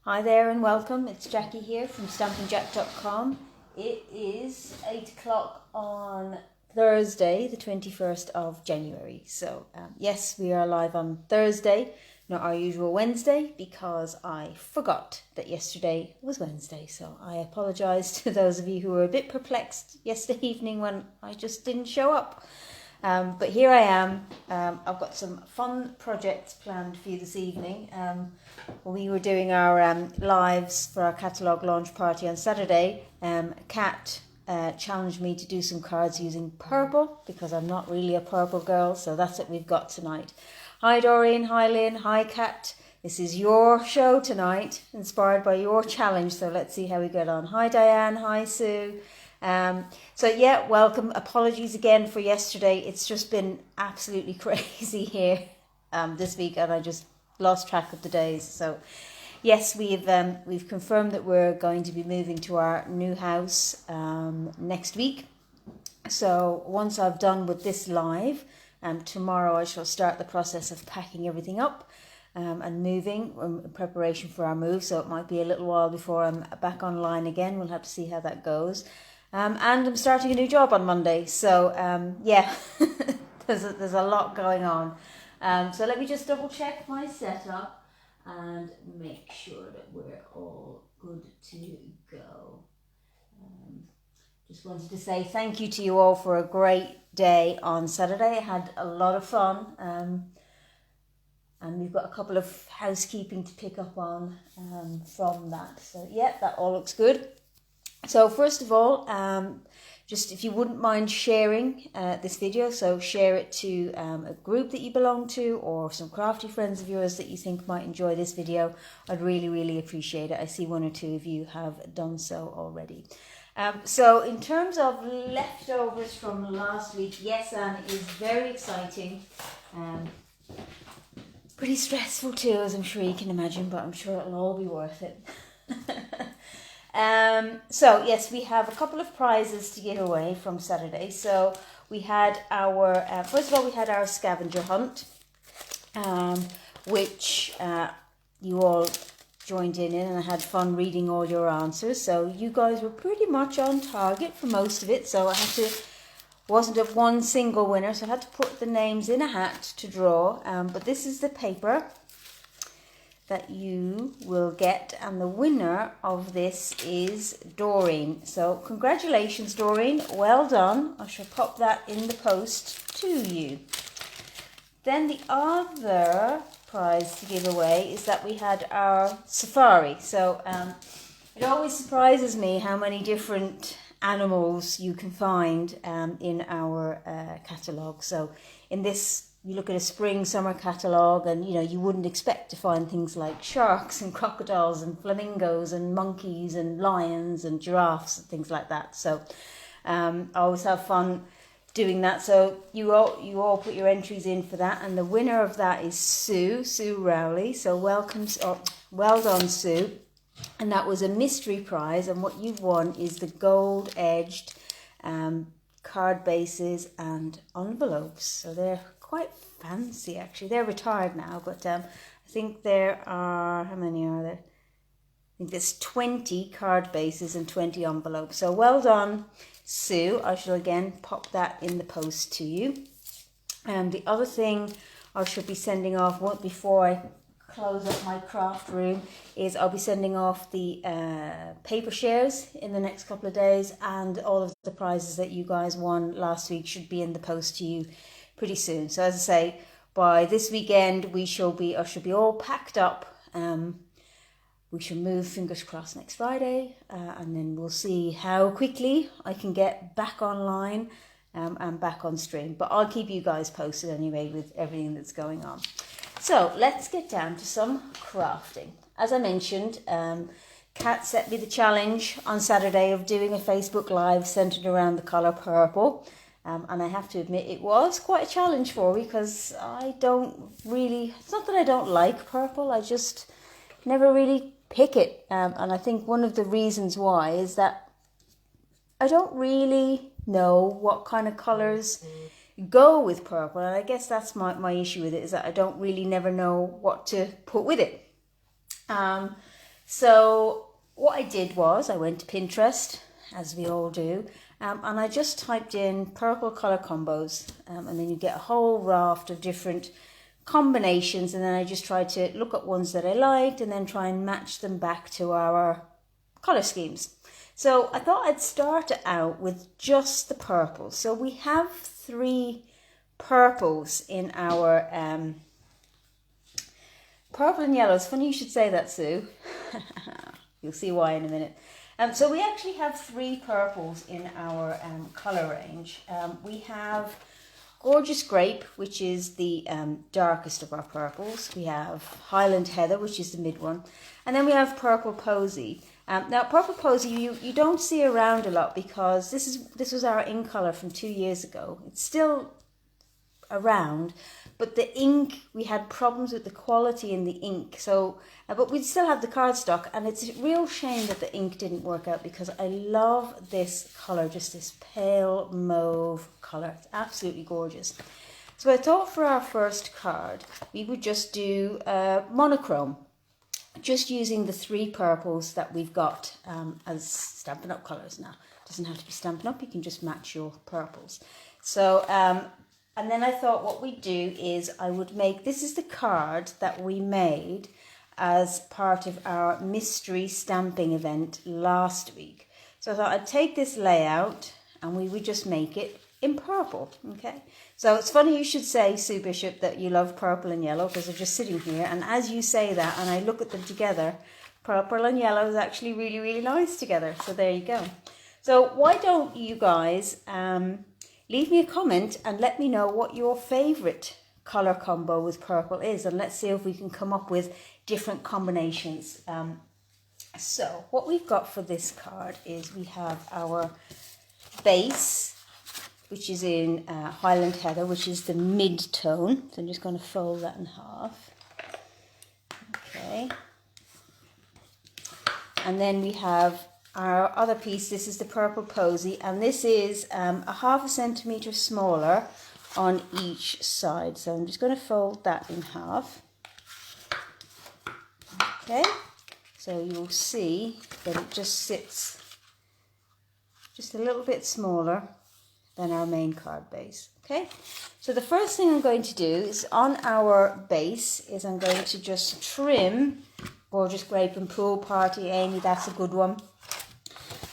Hi there and welcome. It's Jackie here from stampingjack.com. It is 8 o'clock on Thursday, the 21st of January. So yes, we are live on Thursday, not our usual Wednesday, because I forgot that yesterday was Wednesday. So I apologise to those of you who were a bit perplexed yesterday evening when I just didn't show up. But here I am. I've got some fun projects planned for you this evening. We were doing our lives for our catalogue launch party on Saturday. Kat challenged me to do some cards using purple because I'm not really a purple girl, so that's what we've got tonight. Hi Doreen, hi Lynn, hi Kat. This is your show tonight, inspired by your challenge, so let's see how we get on. Hi Diane, hi Sue. So yeah, welcome. Apologies again for yesterday. It's just been absolutely crazy here this week, and I just lost track of the days. So yes, we've confirmed that we're going to be moving to our new house next week. So once I've done with this live, tomorrow I shall start the process of packing everything up and moving in preparation for our move. So it might be a little while before I'm back online again. We'll have to see how that goes. And I'm starting a new job on Monday. So yeah, there's a lot going on. So let me just double check my setup and make sure that we're all good to go. Just wanted to say thank you to you all for a great day on Saturday. I had a lot of fun. And we've got a couple of housekeeping to pick up on from that. So yeah, that all looks good. So first of all, just if you wouldn't mind sharing this video, so share it to a group that you belong to or some crafty friends of yours that you think might enjoy this video. I'd really appreciate it. I see one or two of you have done so already. So in terms of leftovers from last week, yes, Anne, it is very exciting. Pretty stressful too, as I'm sure you can imagine, but I'm sure it'll all be worth it. So yes, we have a couple of prizes to give away from Saturday. So we had our, first of all, we had our scavenger hunt, which you all joined in and I had fun reading all your answers. So you guys were pretty much on target for most of it. So wasn't of one single winner, so I had to put the names in a hat to draw. But this is the paper that you will get, and the winner of this is Doreen. So congratulations, Doreen, well done. I shall pop that in the post to you. Then the other prize to give away is that we had our safari. So it always surprises me how many different animals you can find in our catalogue. So in this, you look at a spring summer catalogue and you wouldn't expect to find things like sharks and crocodiles and flamingos and monkeys and lions and giraffes and things like that. So I always have fun doing that. So you all put your entries in for that, and the winner of that is Sue Rowley. So well done, Sue. And that was a mystery prize, and what you've won is the gold edged card bases and envelopes. So they're quite fancy actually. They're retired now, but I think there are, how many are there? I think there's 20 card bases and 20 envelopes. So well done, Sue. I shall again pop that in the post to you. And the other thing I should be sending off before I close up my craft room is I'll be sending off the paper shares in the next couple of days, and all of the prizes that you guys won last week should be in the post to you pretty soon. So as I say, by this weekend I shall be all packed up. We shall move, fingers crossed, next Friday, and then we'll see how quickly I can get back online and back on stream. But I'll keep you guys posted anyway with everything that's going on. So let's get down to some crafting. As I mentioned, Kat set me the challenge on Saturday of doing a Facebook Live centered around the colour purple. And I have to admit it was quite a challenge for me because it's not that I don't like purple, I just never really pick it. And I think one of the reasons why is that I don't really know what kind of colours go with purple, and I guess that's my issue with it, is that I don't really never know what to put with it. So what I did was I went to Pinterest, as we all do, and I just typed in purple colour combos, and then you get a whole raft of different combinations, and then I just tried to look at ones that I liked and then try and match them back to our colour schemes. So I thought I'd start out with just the purples. So we have 3 purples in our purple and yellow. It's funny you should say that, Sue. You'll see why in a minute. So we actually have 3 purples in our colour range. We have Gorgeous Grape, which is the darkest of our purples. We have Highland Heather, which is the mid one. And then we have Purple Posy. Now, Purple Posy, you don't see around a lot because this was our in colour from 2 years ago. It's still around, but the ink, we had problems with the quality in the ink. So, but we still have the cardstock, and it's a real shame that the ink didn't work out because I love this colour, just this pale mauve colour. It's absolutely gorgeous. So I thought for our first card, we would just do monochrome, just using the 3 purples that we've got as Stampin' Up colours now. It doesn't have to be Stampin' Up, you can just match your purples. So, and then I thought what we'd do is I would make, this is the card that we made as part of our mystery stamping event last week. So I thought I'd take this layout and we would just make it in purple, okay? So it's funny you should say, Sue Bishop, that you love purple and yellow because they're just sitting here. And as you say that and I look at them together, purple and yellow is actually really, really nice together. So there you go. So why don't you guys leave me a comment and let me know what your favourite colour combo with purple is, and let's see if we can come up with different combinations. So what we've got for this card is we have our base, which is in Highland Heather, which is the mid-tone. So I'm just going to fold that in half. Okay. And then we have our other piece. This is the Purple Posy, and this is a ½ centimetre smaller on each side. So I'm just going to fold that in half. Okay, so you'll see that it just sits just a little bit smaller than our main card base. Okay, so the first thing I'm going to do is on our base is I'm going to just trim Gorgeous Grape and Pool Party, Amy, that's a good one.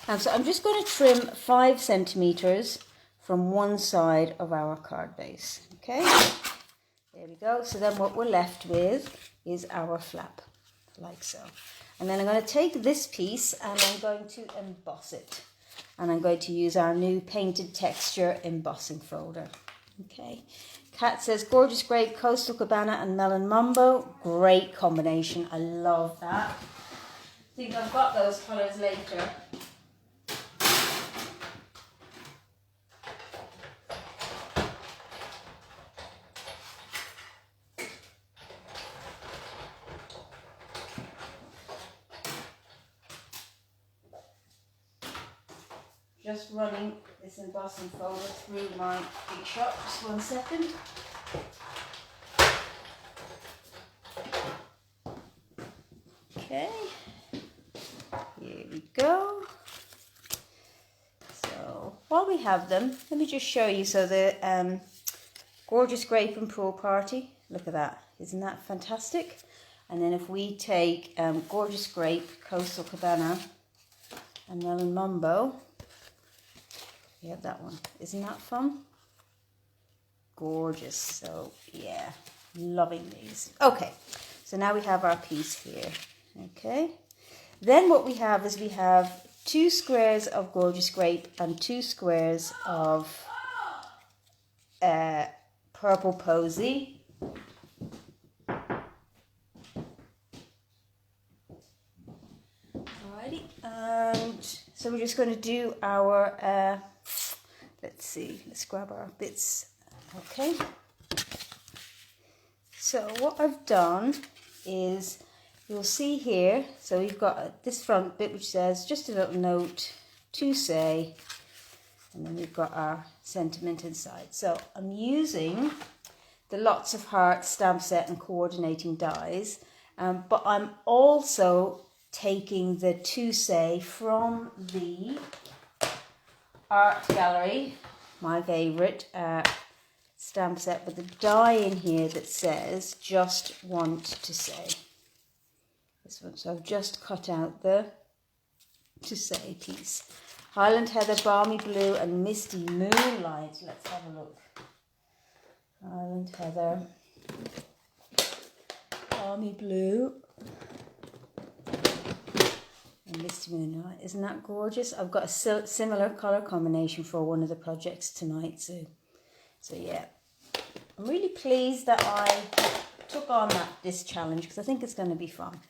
And so I'm just going to trim 5 centimetres from one side of our card base. Okay, there we go. So then what we're left with is our flap, like so. And then I'm going to take this piece and I'm going to emboss it. And I'm going to use our new Painted Texture embossing folder. Okay. Kat says Gorgeous Grape, Coastal Cabana and Melon Mambo. Great combination. I love that. I think I've got those colours later. Just running this embossing folder through my big shot. Just 1 second. Okay, here we go. So while we have them, let me just show you. So the Gorgeous Grape and Pool Party, look at that. Isn't that fantastic? And then if we take Gorgeous Grape, Coastal Cabana and Melon Mambo, we have that one. Isn't that fun? Gorgeous. So yeah, loving these. Okay, so now we have our piece here. Okay, then what we have is we have 2 squares of Gorgeous Grape and 2 squares of Purple Posy. Alrighty, and so we're just going to do our let's see, let's grab our bits. Okay, so what I've done is, you'll see here, so we've got this front bit which says just a little note to say, and then we've got our sentiment inside. So I'm using the Lots of Hearts stamp set and coordinating dies, but I'm also taking the To Say from the art gallery, my favourite stamp set, with a die in here that says Just Want to Say. This one, so I've just cut out the To Say piece. Highland Heather, Balmy Blue and Misty Moonlight. Let's have a look. Highland Heather, Balmy Blue and Misty Moonlight. Isn't that gorgeous? I've got a similar colour combination for one of the projects tonight. So yeah, I'm really pleased that I took on this challenge because I think it's going to be fun.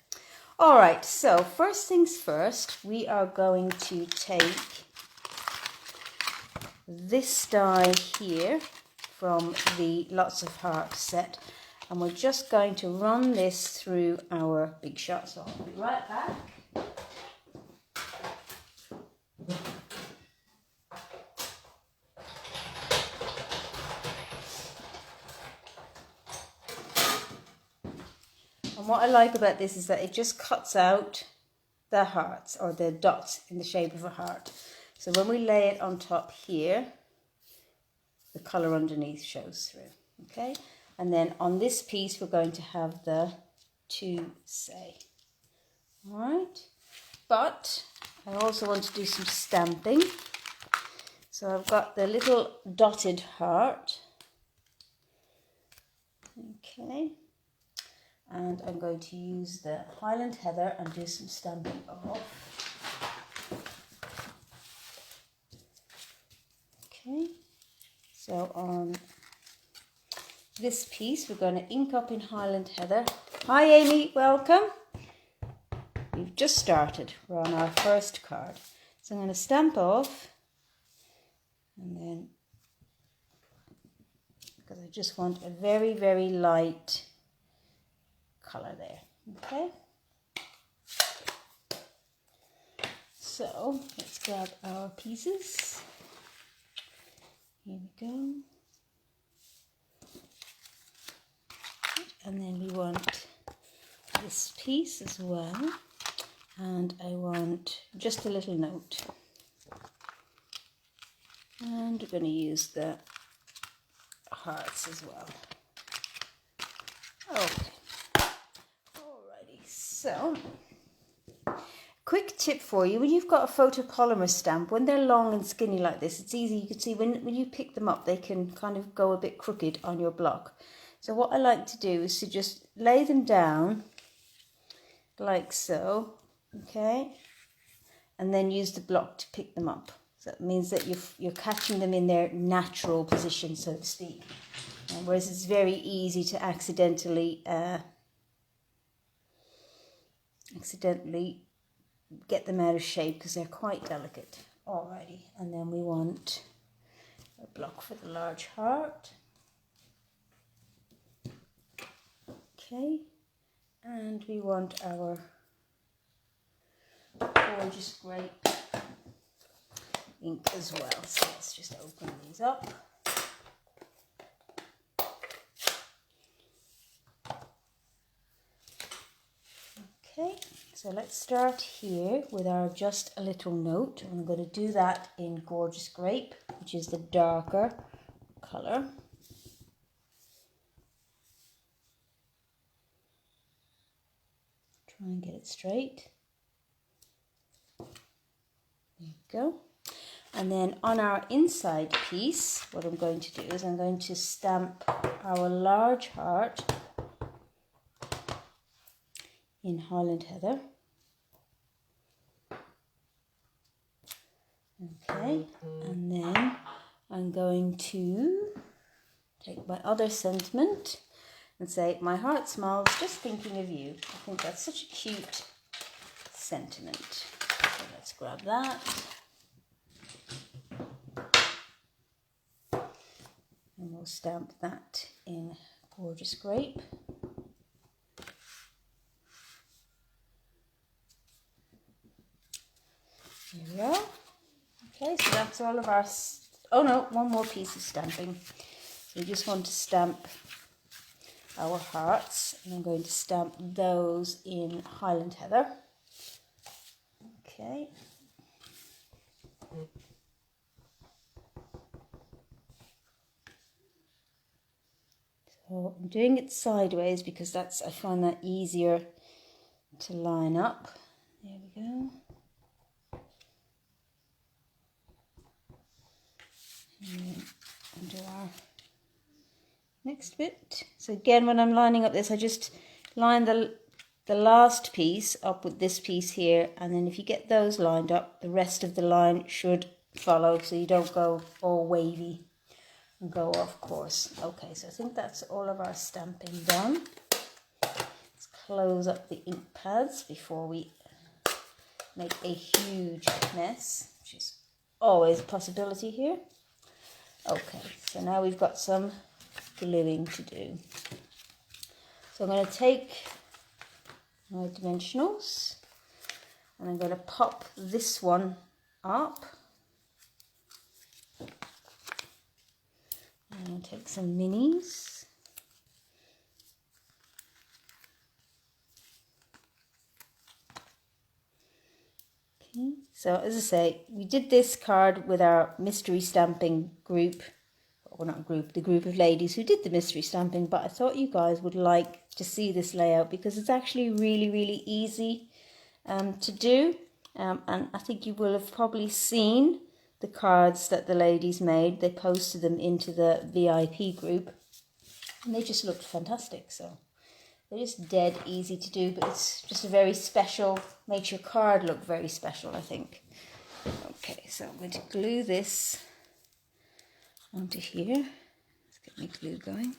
All right, so first things first, we are going to take this die here from the Lots of Heart set, and we're just going to run this through our Big Shot. So I'll be right back. And what I like about this is that it just cuts out the hearts or the dots in the shape of a heart. So when we lay it on top here, the colour underneath shows through. Okay, and then on this piece we're going to have the To Say. All right, but I also want to do some stamping. So I've got the little dotted heart. Okay. And I'm going to use the Highland Heather and do some stamping off. Okay, so on this piece we're going to ink up in Highland Heather. Hi Amy, welcome. We've just started. We're on our first card. So I'm going to stamp off, and then, because I just want a very, very light colour there. Okay, so let's grab our pieces. Here we go, and then we want this piece as well, and I want just a little note, and we're going to use the hearts as well. Okay. So, quick tip for you, when you've got a photopolymer stamp, when they're long and skinny like this, it's easy, you can see when you pick them up, they can kind of go a bit crooked on your block. So what I like to do is to just lay them down like so, okay, and then use the block to pick them up. So that means that you're catching them in their natural position, so to speak. Whereas it's very easy to accidentally get them out of shape because they're quite delicate. Alrighty, and then we want a block for the large heart. Okay, and we want our gorgeous grape ink as well. So let's just open these up. Okay, so let's start here with our Just a Little Note. I'm going to do that in Gorgeous Grape, which is the darker colour. Try and get it straight. There you go. And then on our inside piece, what I'm going to do is I'm going to stamp our large heart in Highland Heather. Okay, and then I'm going to take my other sentiment and say, my heart smiles just thinking of you. I think that's such a cute sentiment. So let's grab that. And we'll stamp that in Gorgeous Grape. Here we are. Okay, so that's all of our... Oh no, one more piece of stamping. So we just want to stamp our hearts, and I'm going to stamp those in Highland Heather. Okay. So I'm doing it sideways because I find that easier to line up. There we go. And then undo our next bit. So again, when I'm lining up this, I just line the last piece up with this piece here, and then if you get those lined up, the rest of the line should follow, so you don't go all wavy and go off course. Okay, so I think that's all of our stamping done. Let's close up the ink pads before we make a huge mess, which is always a possibility here. Okay, so now we've got some gluing to do. So I'm going to take my dimensionals and I'm going to pop this one up. And I'll take some minis. Okay, so as I say, we did this card with our mystery stamping group. Well, not group, the group of ladies who did the mystery stamping, but I thought you guys would like to see this layout because it's actually really, really easy to do. And I think you will have probably seen the cards that the ladies made. They posted them into the VIP group and they just looked fantastic. So they're just dead easy to do, but it's just a very special, makes your card look very special, I think. Okay, so I'm going to glue this onto here. Let's get my glue going.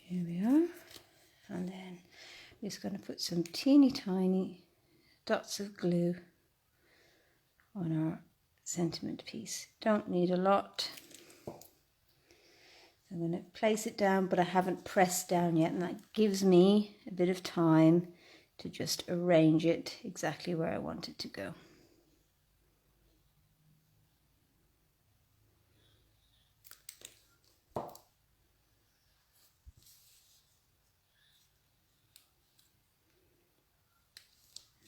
Here we are. And then I'm just going to put some teeny tiny dots of glue on our sentiment piece. Don't need a lot. I'm going to place it down, but I haven't pressed down yet, and that gives me a bit of time to just arrange it exactly where I want it to go.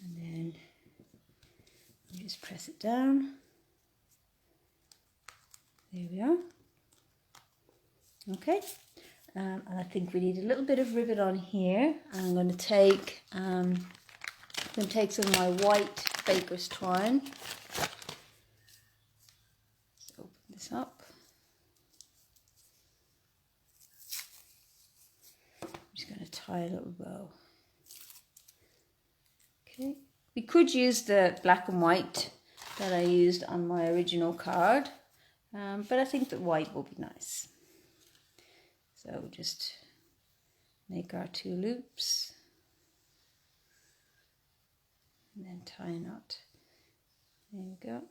And then you just press it down. There we are. Okay, and I think we need a little bit of ribbon on here. I'm going to take some of my white baker's twine. Let's open this up. I'm just going to tie a little bow. Okay, we could use the black and white that I used on my original card, but I think that white will be nice. So we'll just make our 2 loops and then tie a knot. There we go.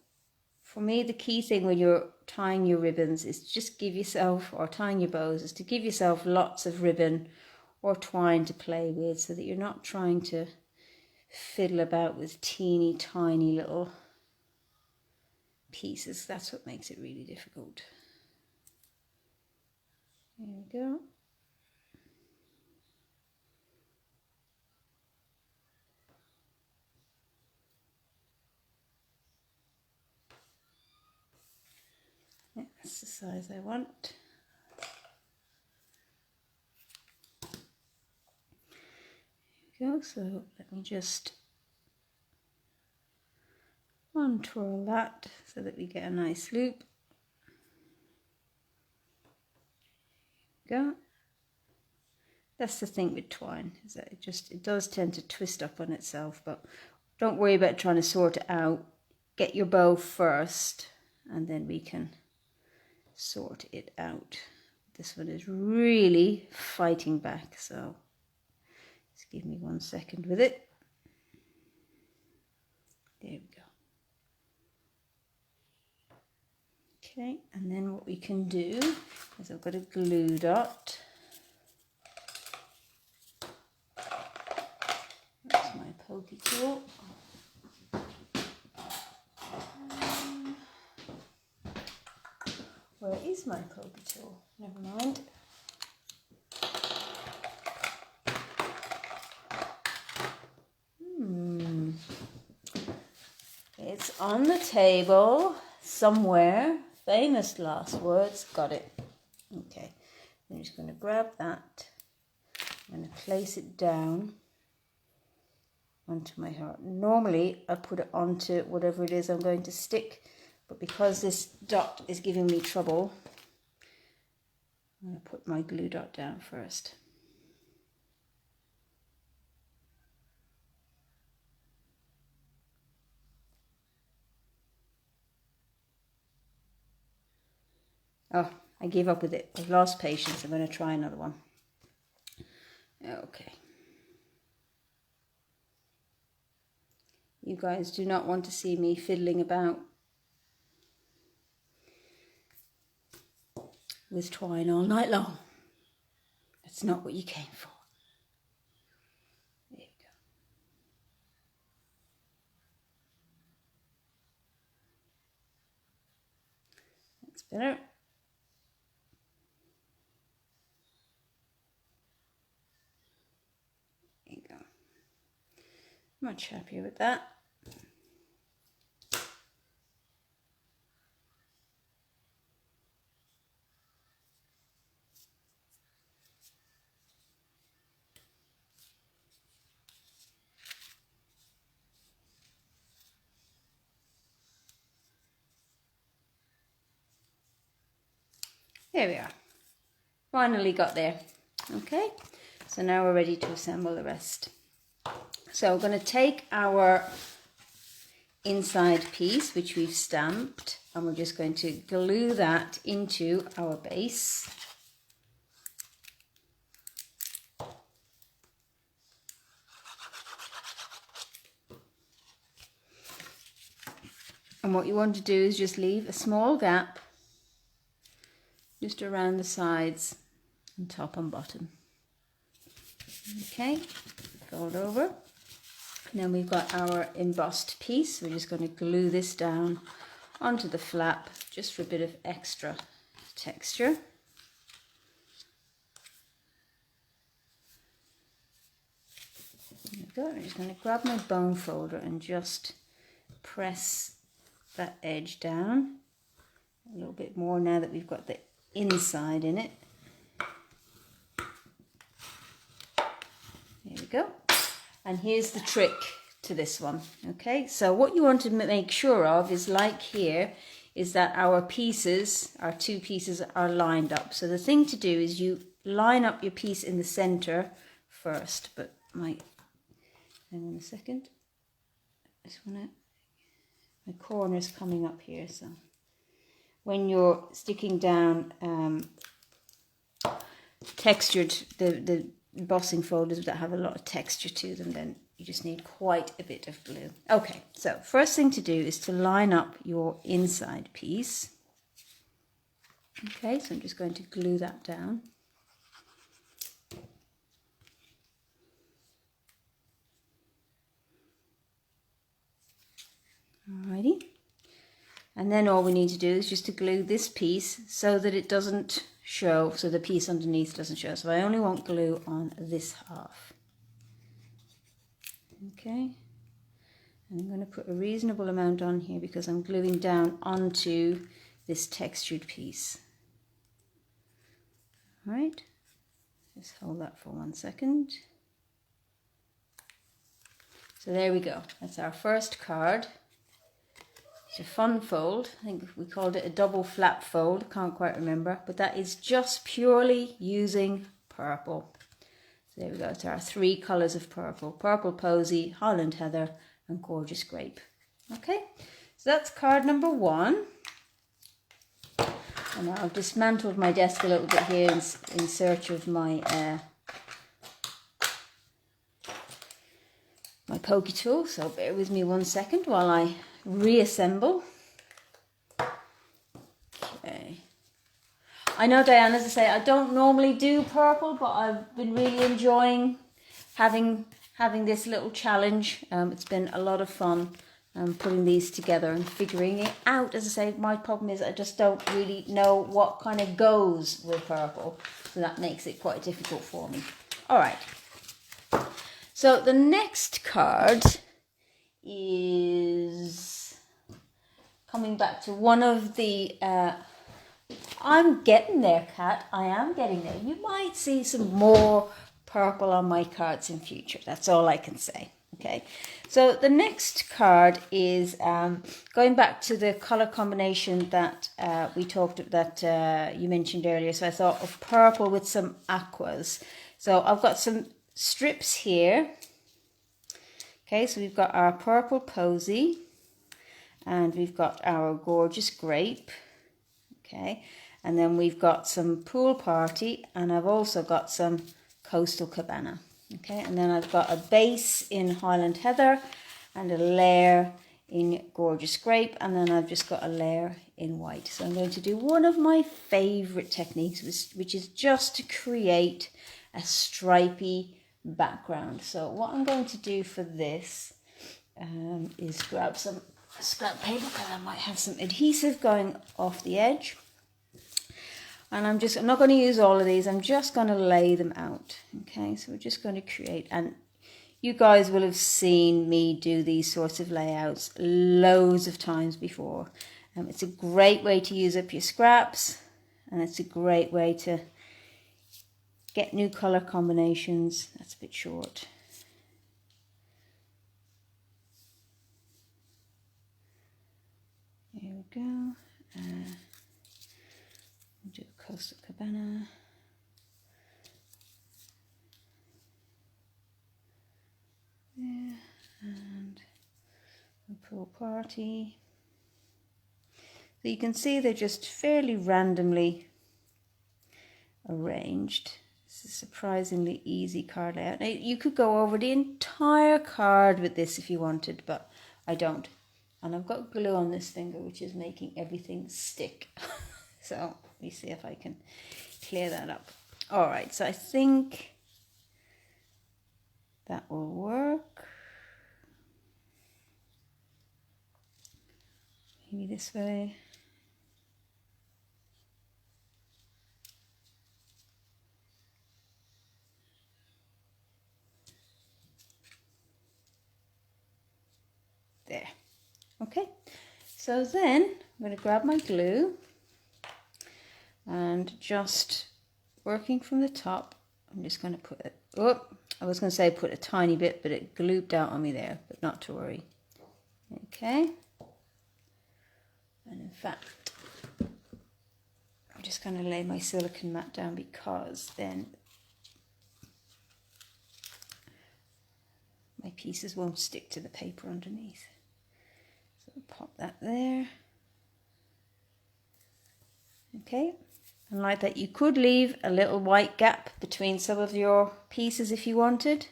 For me, the key thing when you're tying your ribbons is just give yourself, or tying your bows, is to give yourself lots of ribbon or twine to play with so that you're not trying to fiddle about with teeny tiny little pieces. That's what makes it really difficult. There we go. Yeah, that's the size I want. There we go. So let me just untwirl that so that we get a nice loop. There we go. That's the thing with twine, is that it does tend to twist up on itself, but don't worry about trying to sort it out. Get your bow first and then we can sort it out. This one is really fighting back, so just give me 1 second with it. There we go. Okay, and then what we can do is I've got a glue dot. That's my pokey tool. Where is my pokey tool? Never mind. It's on the table somewhere. Famous last words. Got it. Okay. I'm just going to grab that. I'm going to place it down onto my heart. Normally I put it onto whatever it is I'm going to stick, but because this dot is giving me trouble, I'm going to put my glue dot down first. Oh, I gave up with it. I've lost patience. I'm going to try another one. Okay. You guys do not want to see me fiddling about with twine all night long. That's not what you came for. There you go. That's better. There you go. Much happier with that. There we are. Finally got there. Okay, so now we're ready to assemble the rest. So we're going to take our inside piece, which we've stamped, and we're just going to glue that into our base. And what you want to do is just leave a small gap just around the sides and top and bottom. Okay, fold over. And then we've got our embossed piece. We're just going to glue this down onto the flap just for a bit of extra texture. There we go. I'm just going to grab my bone folder and just press that edge down a little bit more now that we've got the inside in it. There we go. And here's the trick to this one. Okay, so what you want to make sure of is, like here, is that our pieces, our two pieces, are lined up. So the thing to do is you line up your piece in the center first. But hang on a second. I just want to, my corner's coming up here, so when you're sticking down textured, the embossing folders that have a lot of texture to them, then you just need quite a bit of glue. Okay, so first thing to do is to line up your inside piece. Okay, so I'm just going to glue that down. Alrighty. And then all we need to do is just to glue this piece so that it doesn't show, so the piece underneath doesn't show. So I only want glue on this half. Okay. And I'm going to put a reasonable amount on here because I'm gluing down onto this textured piece. Alright. Just hold that for 1 second. So there we go. That's our first card. It's a fun fold. I think we called it a double flap fold. Can't quite remember. But that is just purely using purple. So there we go. It's our 3 colours of purple. Purple Posy, Holland Heather and Gorgeous Grape. Okay. So that's card number 1. And now I've dismantled my desk a little bit here in search of my my pokey tool. So bear with me 1 second while I reassemble. Okay. I know, Diane, as I say, I don't normally do purple, but I've been really enjoying having this little challenge. It's been a lot of fun putting these together and figuring it out. As I say, my problem is I just don't really know what kind of goes with purple, so that makes it quite difficult for me. All right. So the next card is coming back to one of the, I'm getting there, Kat. I am getting there. You might see some more purple on my cards in future. That's all I can say. Okay, so the next card is going back to the color combination that we talked that you mentioned earlier. So I thought of purple with some aquas. So I've got some strips here. Okay, so we've got our purple posy and we've got our gorgeous grape. Okay, and then we've got some pool party and I've also got some coastal cabana. Okay, and then I've got a base in Highland Heather and a layer in gorgeous grape, and then I've just got a layer in white. So I'm going to do one of my favorite techniques, which is just to create a stripy background. So what I'm going to do for this is grab some scrap paper because I might have some adhesive going off the edge. And I'm not going to use all of these, I'm just going to lay them out. Okay, so we're just going to create, and you guys will have seen me do these sorts of layouts loads of times before. It's a great way to use up your scraps, and it's a great way to get new colour combinations. That's a bit short. Here we go. Do a coastal cabana. There, and a pool party. So you can see they're just fairly randomly arranged. This is a surprisingly easy card layout. Now, you could go over the entire card with this if you wanted, but I don't. And I've got glue on this finger, which is making everything stick. So let me see if I can clear that up. All right, so I think that will work. Maybe this way. There. Okay, so then I'm going to grab my glue and just working from the top, I'm just going to put it, oh, I was going to say put a tiny bit, but it glooped out on me there, but not to worry. Okay, and in fact, I'm just going to lay my silicone mat down because then my pieces won't stick to the paper underneath. So pop that there. Okay, and like that, you could leave a little white gap between some of your pieces if you wanted,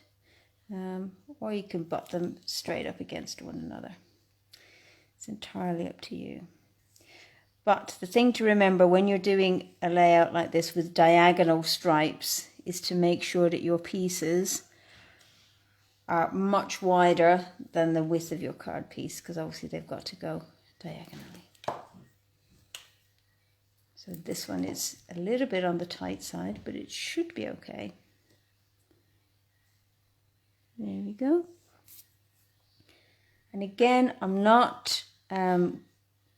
or you can butt them straight up against one another. It's entirely up to you. But the thing to remember when you're doing a layout like this with diagonal stripes is to make sure that your pieces are much wider than the width of your card piece, because obviously they've got to go diagonally. So this one is a little bit on the tight side, but it should be okay. There we go. And again, I'm not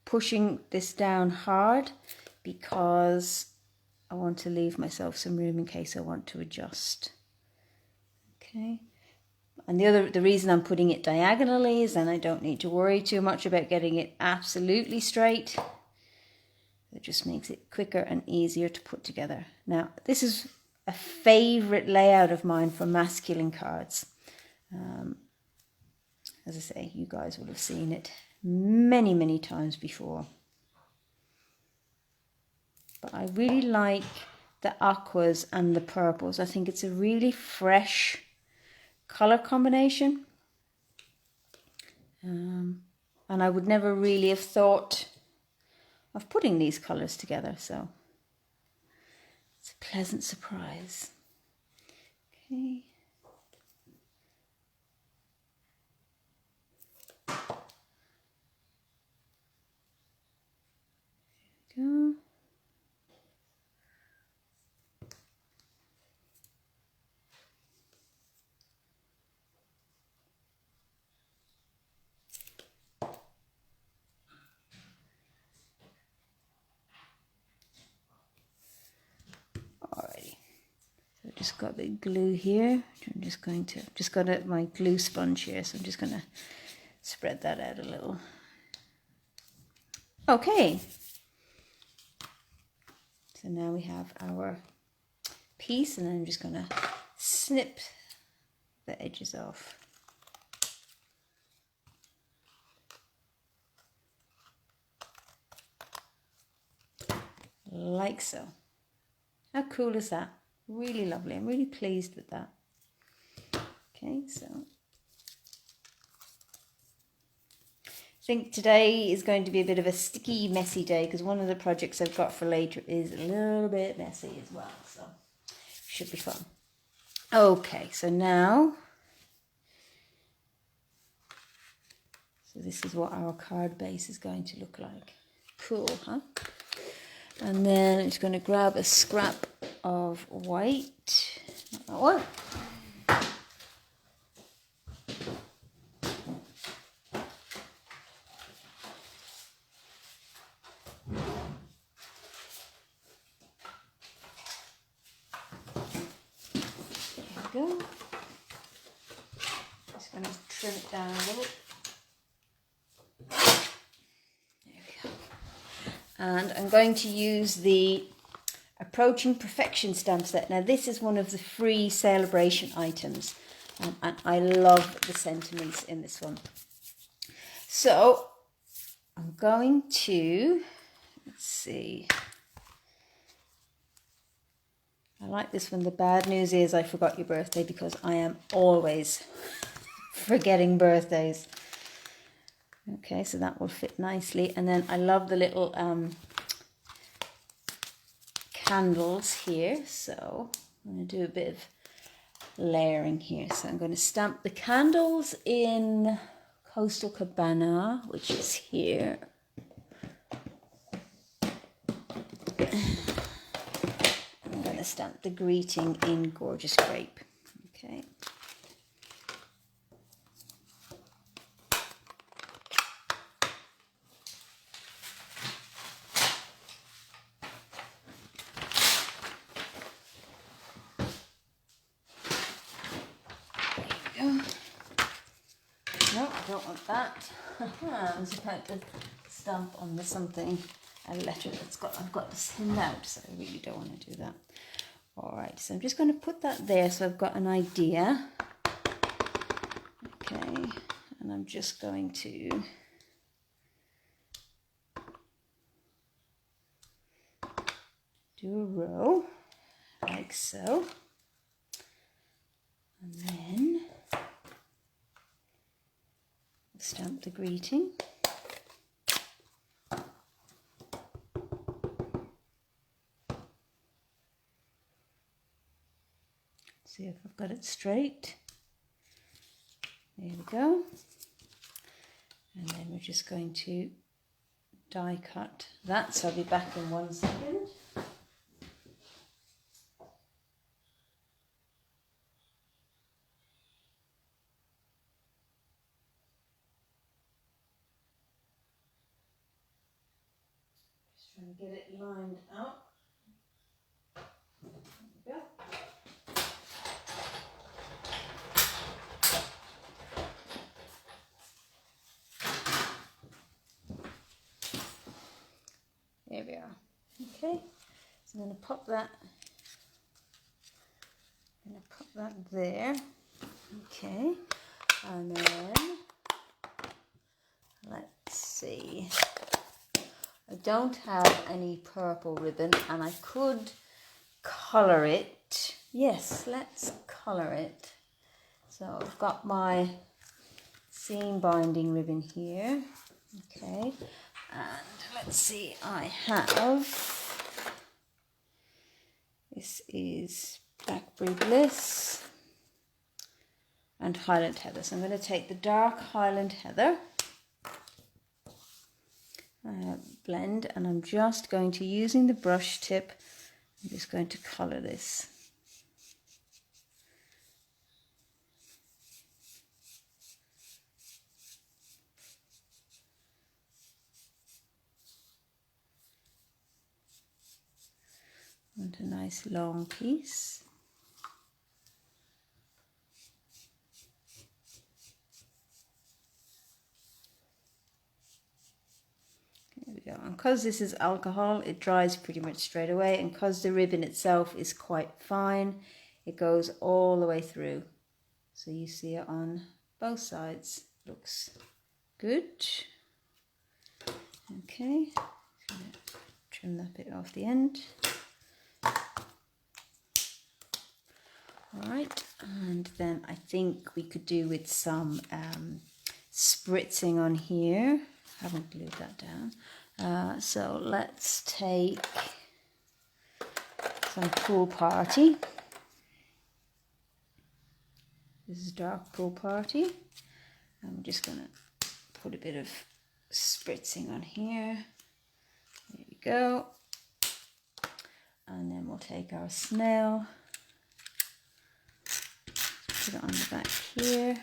pushing this down hard because I want to leave myself some room in case I want to adjust. Okay. And the reason I'm putting it diagonally is then I don't need to worry too much about getting it absolutely straight. It just makes it quicker and easier to put together. Now, this is a favorite layout of mine for masculine cards. As I say, you guys will have seen it many, many times before. But I really like the aquas and the purples. I think it's a really fresh color combination. And I would never really have thought of putting these colors together, so it's a pleasant surprise. Okay. There we go. just got a bit of glue here. I'm just got my glue sponge here, so I'm just going to spread that out a little. Okay. So now we have our piece, and I'm just going to snip the edges off. Like so. How cool is that? Really lovely. I'm really pleased with that. Okay, so I think today is going to be a bit of a sticky, messy day, because one of the projects I've got for later is a little bit messy as well, so should be fun. Okay, so now, so this is what our card base is going to look like. Cool, huh? And then I'm just going to grab a scrap of white. Not that one. There we go. Just going to trim it down a little. There we go. And I'm going to use the Approaching Perfection stamp set. Now this is one of the free celebration items, and I love the sentiments in this one. So I'm going to, let's see, I like this one. The bad news is I forgot your birthday, because I am always forgetting birthdays. Okay, so that will fit nicely. And then I love the little candles here, so I'm going to do a bit of layering here. So I'm going to stamp the candles in Coastal Cabana, which is here. I'm going to stamp the greeting in Gorgeous Grape. Okay. No, I don't want that. I was about to stamp on something, a letter I've got this hemmed out, so I really don't want to do that. Alright, so I'm just going to put that there so I've got an idea. Okay, and I'm just going to do a row, like so. And then stamp the greeting. See if I've got it straight. There we go. And then we're just going to die cut that, so I'll be back in 1 second. Just trying to get it lined up. There we go. There we are. Okay, so I'm going to pop that. I'm going to put that there. Okay, and then let's see. I don't have any purple ribbon, and I could colour it. Yes, let's colour it. So I've got my seam binding ribbon here. Okay, and let's see, I have, this is Blackberry Bliss and Highland Heather. So I'm going to take the dark Highland Heather blend, and I'm just going to, using the brush tip, I'm just going to colour this. Want a nice long piece. because this is alcohol, it dries pretty much straight away, and because the ribbon itself is quite fine, it goes all the way through. So you see it on both sides. Looks good. Okay, trim that bit off the end. Alright, and then I think we could do with some spritzing on here. I haven't glued that down. So let's take some Pool Party. This is dark Pool Party. I'm just going to put a bit of spritzing on here. There we go. And then we'll take our snail, put it on the back here.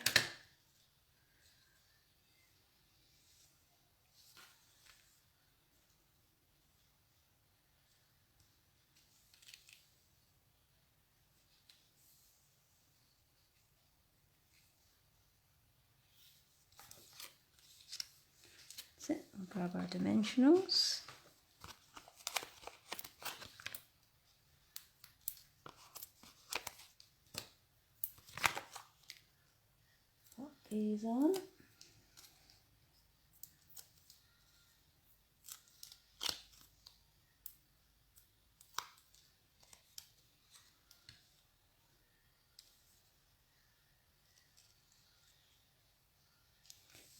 That's it. We'll grab our dimensionals. Pop these on.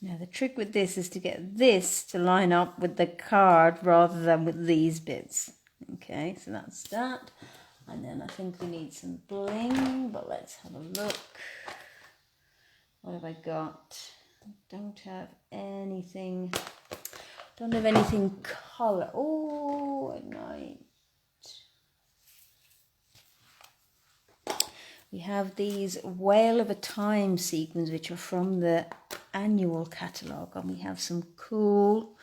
Now the trick with this is to get this to line up with the card rather than with these bits. Okay, so that's that. And then I think we need some bling, but let's have a look. What have I got? I don't have anything colour. Oh, I might. We have these Whale of a Time sequins, which are from the annual catalogue, and we have some cool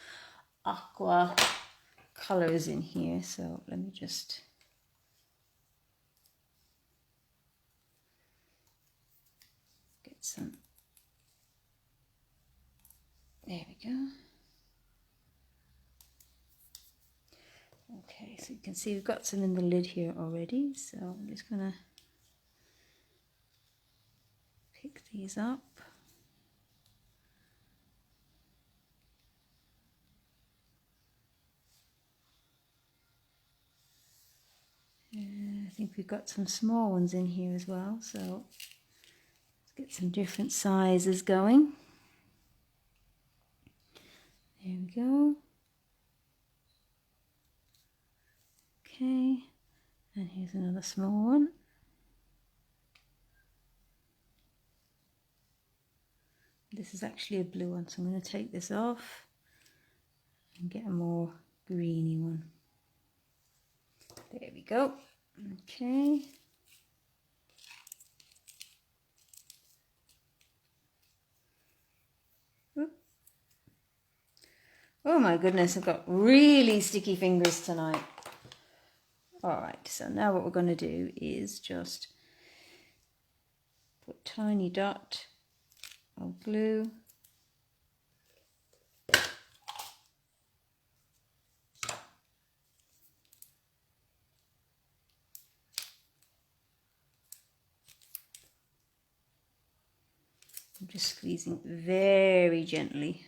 aqua colours in here. So let me just get some. There we go. Okay, so you can see we've got some in the lid here already, so I'm just gonna pick these up. I think we've got some small ones in here as well, so let's get some different sizes going. There we go. Okay, and here's another small one. This is actually a blue one, so I'm going to take this off and get a more greeny one. There we go. Okay. Oop. Oh my goodness, I've got really sticky fingers tonight. Alright, so now what we're going to do is just put a tiny dot of glue. I'm just squeezing very gently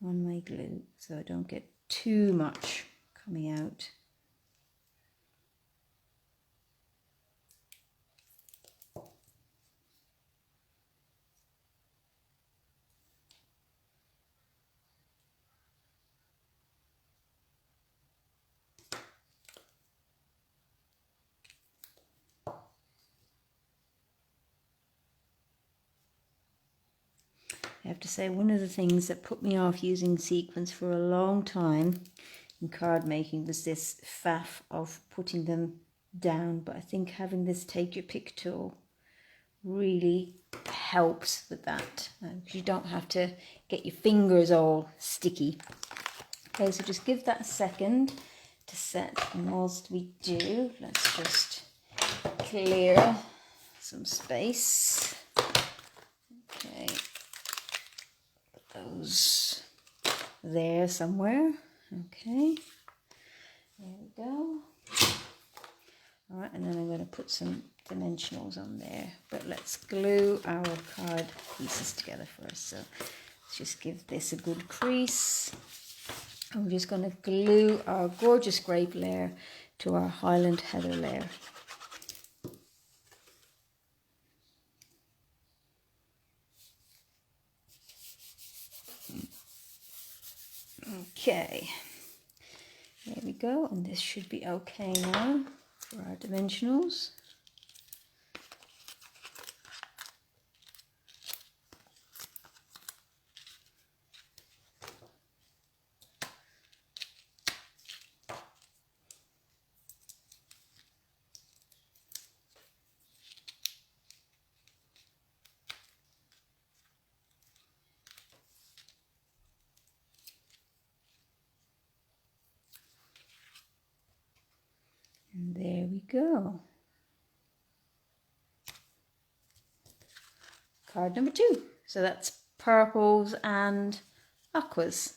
on my glue so I don't get too much coming out. I have to say, one of the things that put me off using sequins for a long time in card making was this faff of putting them down, but I think having this take your pick tool really helps with that, because you don't have to get your fingers all sticky. Okay, so just give that a second to set, and whilst we do, let's just clear some space. Okay. Those there somewhere, Okay, there we go. All right, and then I'm going to put some dimensionals on there, but let's glue our card pieces together first. So let's just give this a good crease. And we're just going to glue our gorgeous grape layer to our Highland Heather layer. Okay, there we go, and this should be okay now for our dimensionals. And there we go. Card number 2. So that's purples and aquas.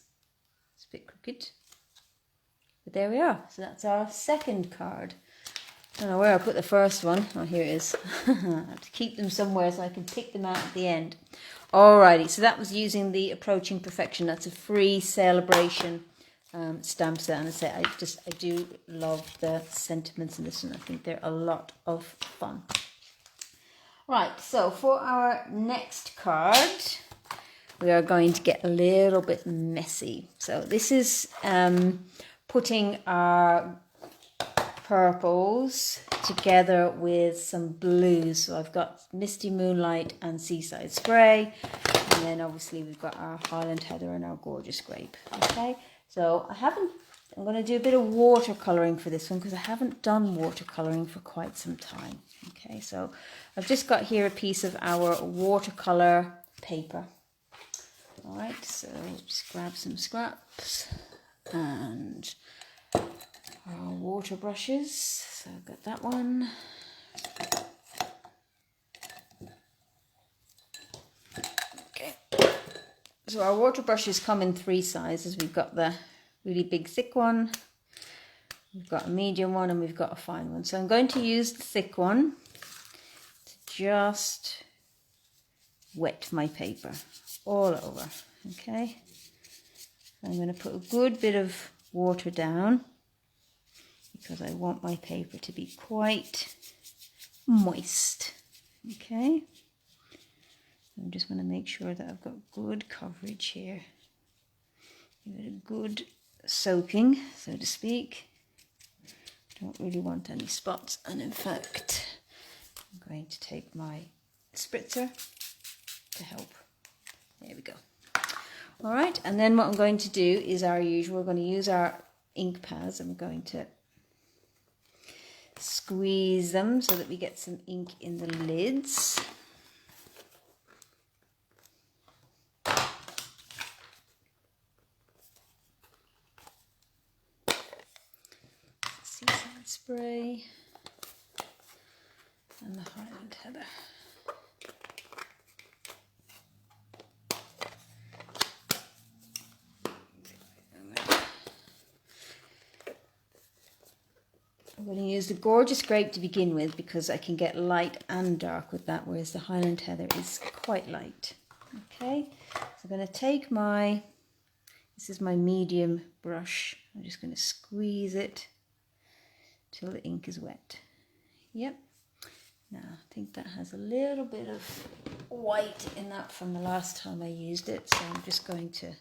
It's a bit crooked, but there we are. So that's our second card. I don't know where I put the first one. Oh, here it is. I have to keep them somewhere so I can pick them out at the end. Alrighty, so that was using the Approaching Perfection. That's a free celebration stamp set, and I do love the sentiments in this one. I think they're a lot of fun. Right, so for our next card, we are going to get a little bit messy. So this is putting our purples together with some blues. So I've got Misty Moonlight and Seaside Spray, and then obviously we've got our Highland Heather and our gorgeous grape. Okay, so I'm going to do a bit of watercolouring for this one because I haven't done watercolouring for quite some time. Okay, so I've just got here a piece of our watercolour paper. All right, so just grab some scraps and our water brushes. So I've got that one. Okay, so our water brushes come in 3 sizes. We've got the really big thick one, we've got a medium one, and we've got a fine one. So I'm going to use the thick one to just wet my paper all over. Okay, I'm going to put a good bit of water down because I want my paper to be quite moist. Okay, I'm just going to make sure that I've got good coverage here. Give it a good soaking, so to speak. Don't really want any spots, and in fact I'm going to take my spritzer to help. There we go. All right, and then what I'm going to do is our usual. We're going to use our ink pads and we're going to squeeze them so that we get some ink in the lids. Seaside Spray and the Highland Heather. I'm going to use the gorgeous grape to begin with because I can get light and dark with that, whereas the Highland Heather is quite light. Okay, so I'm going to take this is my medium brush. I'm just going to squeeze it till the ink is wet. Yep. Now I think that has a little bit of white in that from the last time I used it, so I'm just going to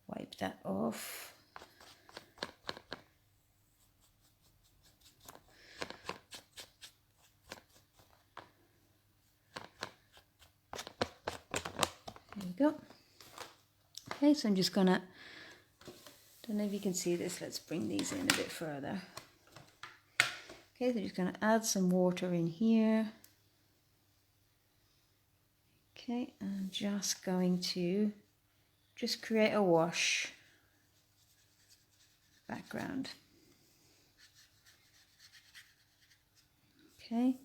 wipe that off. There we go. Okay, so I'm just gonna, don't know if you can see this, let's bring these in a bit further. Okay, so I'm just gonna add some water in here. Okay, and I'm just going to just create a wash background. Okay,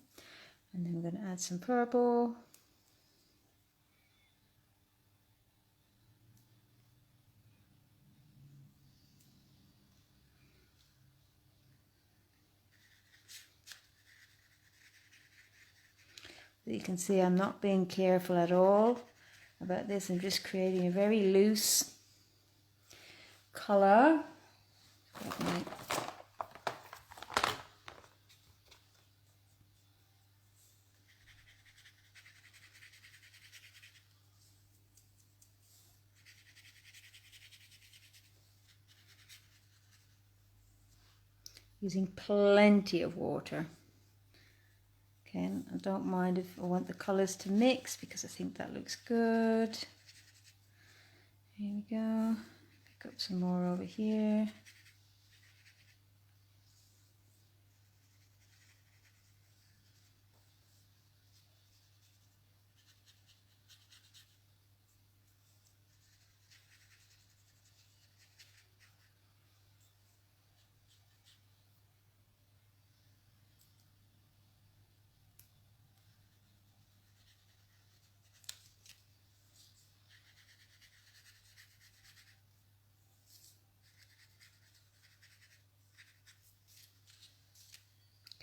and then we're going to add some purple. But you can see I'm not being careful at all about this. I'm just creating a very loose colour. Using plenty of water. Okay, and I don't mind if I want the colours to mix because I think that looks good. Here we go. Pick up some more over here.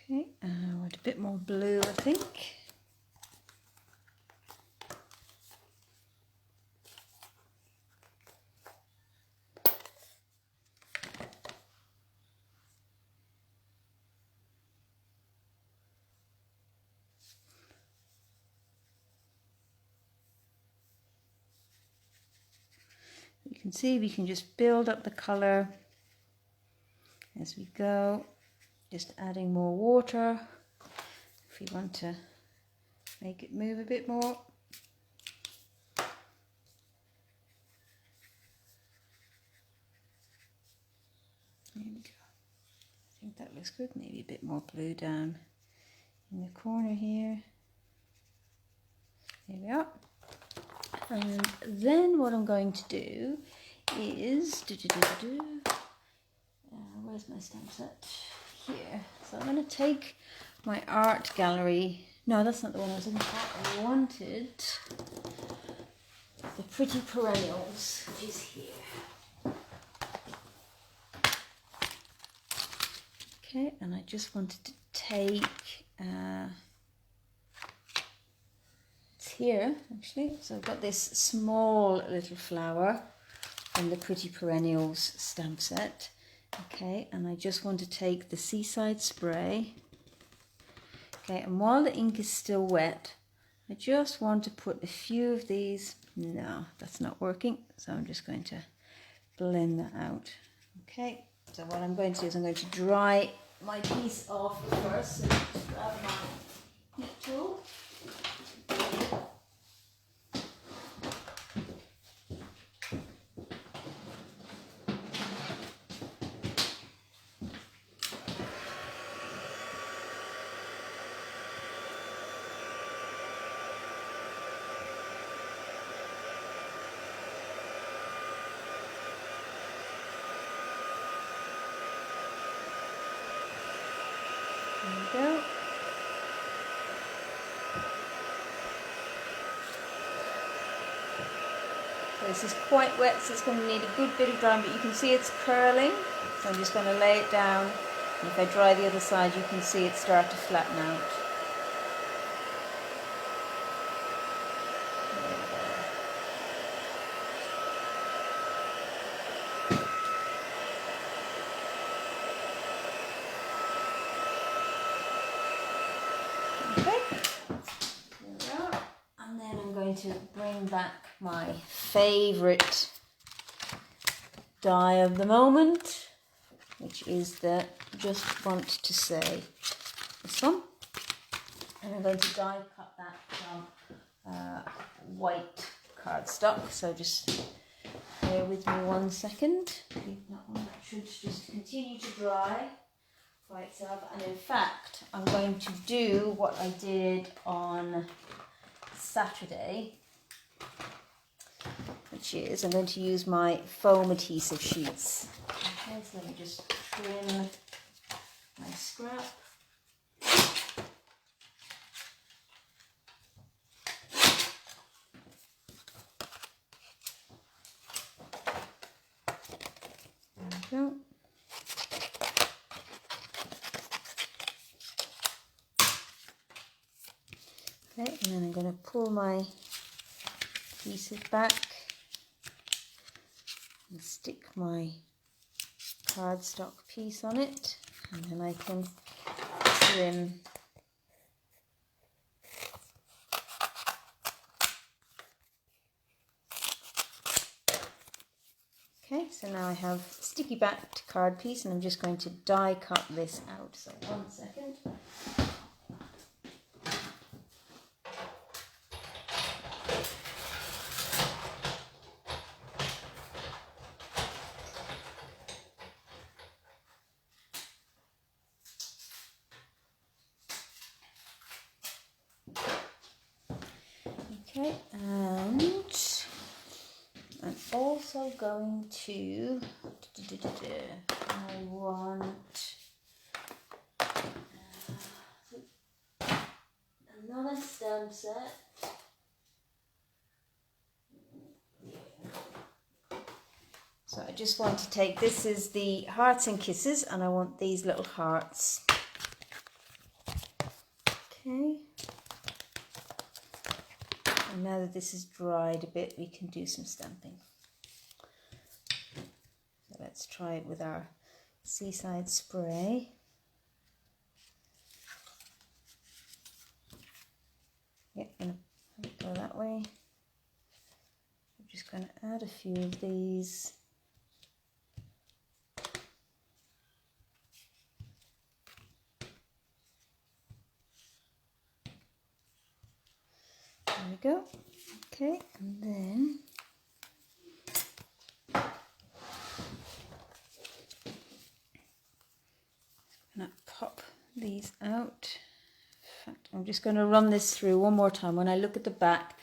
Okay, I want a bit more blue, I think. You can see we can just build up the colour as we go, just adding more water if we want to make it move a bit more. There we go. I think that looks good. Maybe a bit more blue down in the corner here. There we are. And then what I'm going to do is where's my stamp set? Here. So I'm going to take my art gallery. No, that's not the one I was looking for. I wanted the Pretty Perennials, which is here. Okay, and I just wanted to take it's here actually. So I've got this small little flower from the Pretty Perennials stamp set. Okay, and I just want to take the Seaside Spray. Okay, and while the ink is still wet, I just want to put a few of these. No, that's not working, so I'm just going to blend that out. Okay, so what I'm going to do is I'm going to dry my piece off first. So just grab my heat tool. There we go. So this is quite wet, so it's going to need a good bit of drying, but you can see it's curling. So I'm just going to lay it down, and if I dry the other side, you can see it start to flatten out. To bring back my favourite die of the moment, which is the Just Want to Say, this one, and I'm going to die cut that from white cardstock, so just bear with me 1 second. That one should just continue to dry by itself, and in fact I'm going to do what I did on Saturday, which is I'm going to use my foam adhesive sheets. Okay, so let me just trim my scrap. There we go. Okay, and then I'm going to pull my pieces back and stick my cardstock piece on it, and then I can trim. Okay, so now I have sticky backed card piece, and I'm just going to die cut this out. So 1 second. Okay, and I'm also going to, I want another stamp set. So I just want to take, this is the Hearts and Kisses, and I want these little hearts. Okay. And now that this is dried a bit, we can do some stamping. So let's try it with our Seaside spray. Yep, I'm going to go that way. I'm just going to add a few of these. There we go. Okay, and then I'm going to pop these out. In fact, I'm just going to run this through one more time. When I look at the back,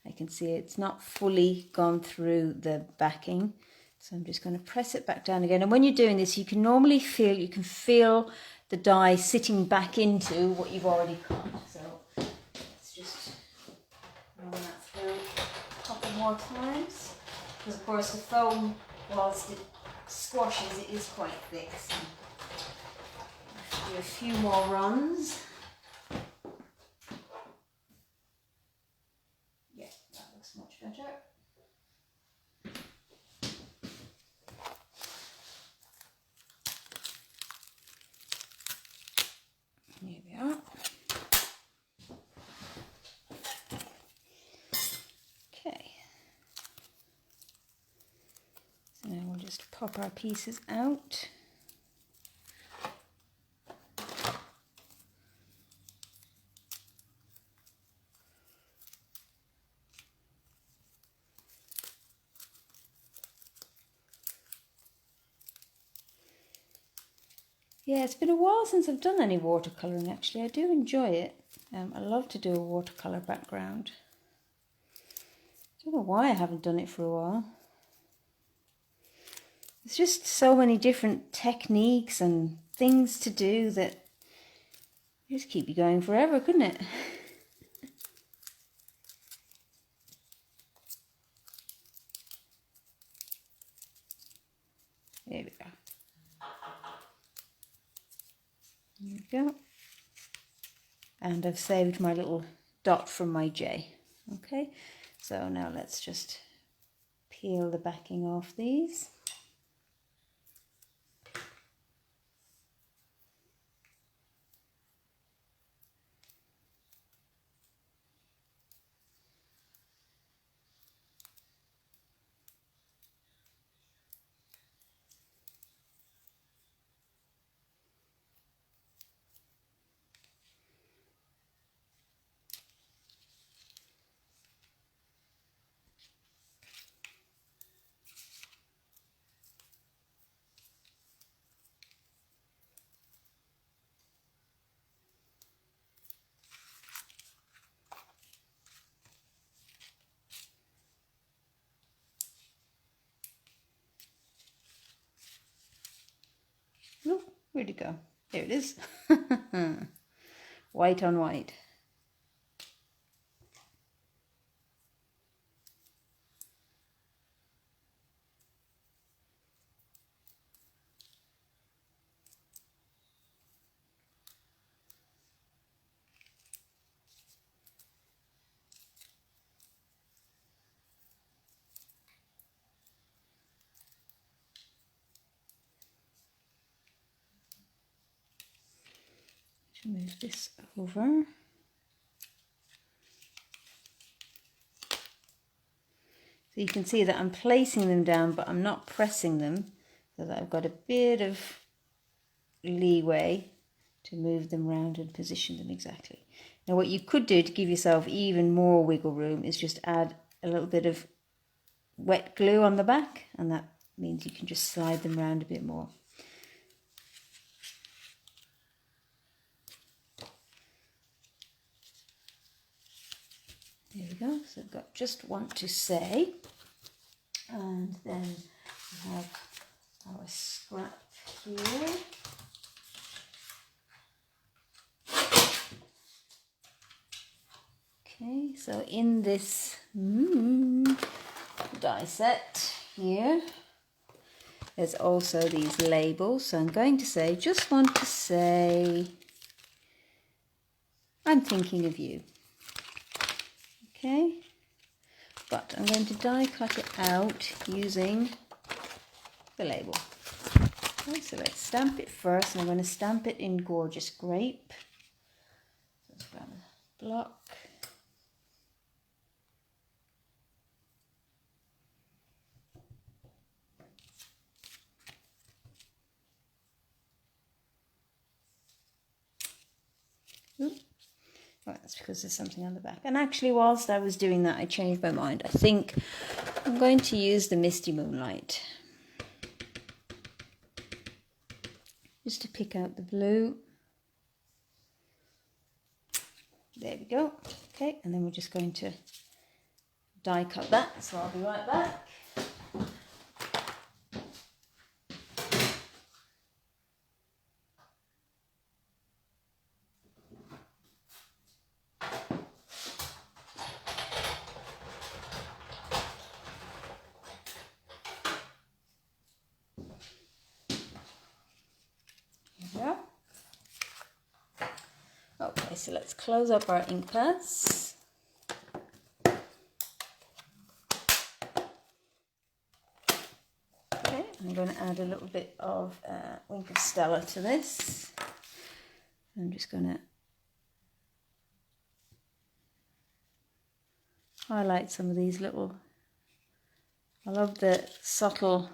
I can see it's not fully gone through the backing. So I'm just going to press it back down again. And when you're doing this, you can normally feel, you can feel the die sitting back into what you've already cut. So let's just run that through a couple more times. Because of course the foam, whilst it squashes, it is quite thick. So I'll do a few more runs. Yeah, that looks much better. Here we are. Okay. So now we'll just pop our pieces out. Yeah, it's been a while since I've done any watercolouring actually. I do enjoy it. I love to do a watercolour background. I don't know why I haven't done it for a while. There's just so many different techniques and things to do that just keep you going forever, couldn't it? There we go. There we go. And I've saved my little dot from my J. Okay, so now let's just peel the backing off these. Oh, where'd it go? There it is. White on white. Move this over. So you can see that I'm placing them down, but I'm not pressing them, so that I've got a bit of leeway to move them round and position them exactly. Now what you could do to give yourself even more wiggle room is just add a little bit of wet glue on the back, and that means you can just slide them around a bit more. There we go, so I've got just want to say. And then we have our scrap here. Okay, so in this die set here, there's also these labels. So I'm going to say, just want to say, I'm thinking of you. Okay. But I'm going to die cut it out using the label. Okay, so let's stamp it first, and I'm going to stamp it in Gorgeous Grape. So let's grab a block. Ooh. Right, that's because there's something on the back. And actually, whilst I was doing that, I changed my mind. I think I'm going to use the Misty Moonlight, just to pick out the blue. There we go. Okay, and then we're just going to die cut that. So I'll be right back. Okay, so let's close up our ink pads. Okay, I'm going to add a little bit of Wink of Stella to this. I'm just going to highlight some of these little, I love the subtle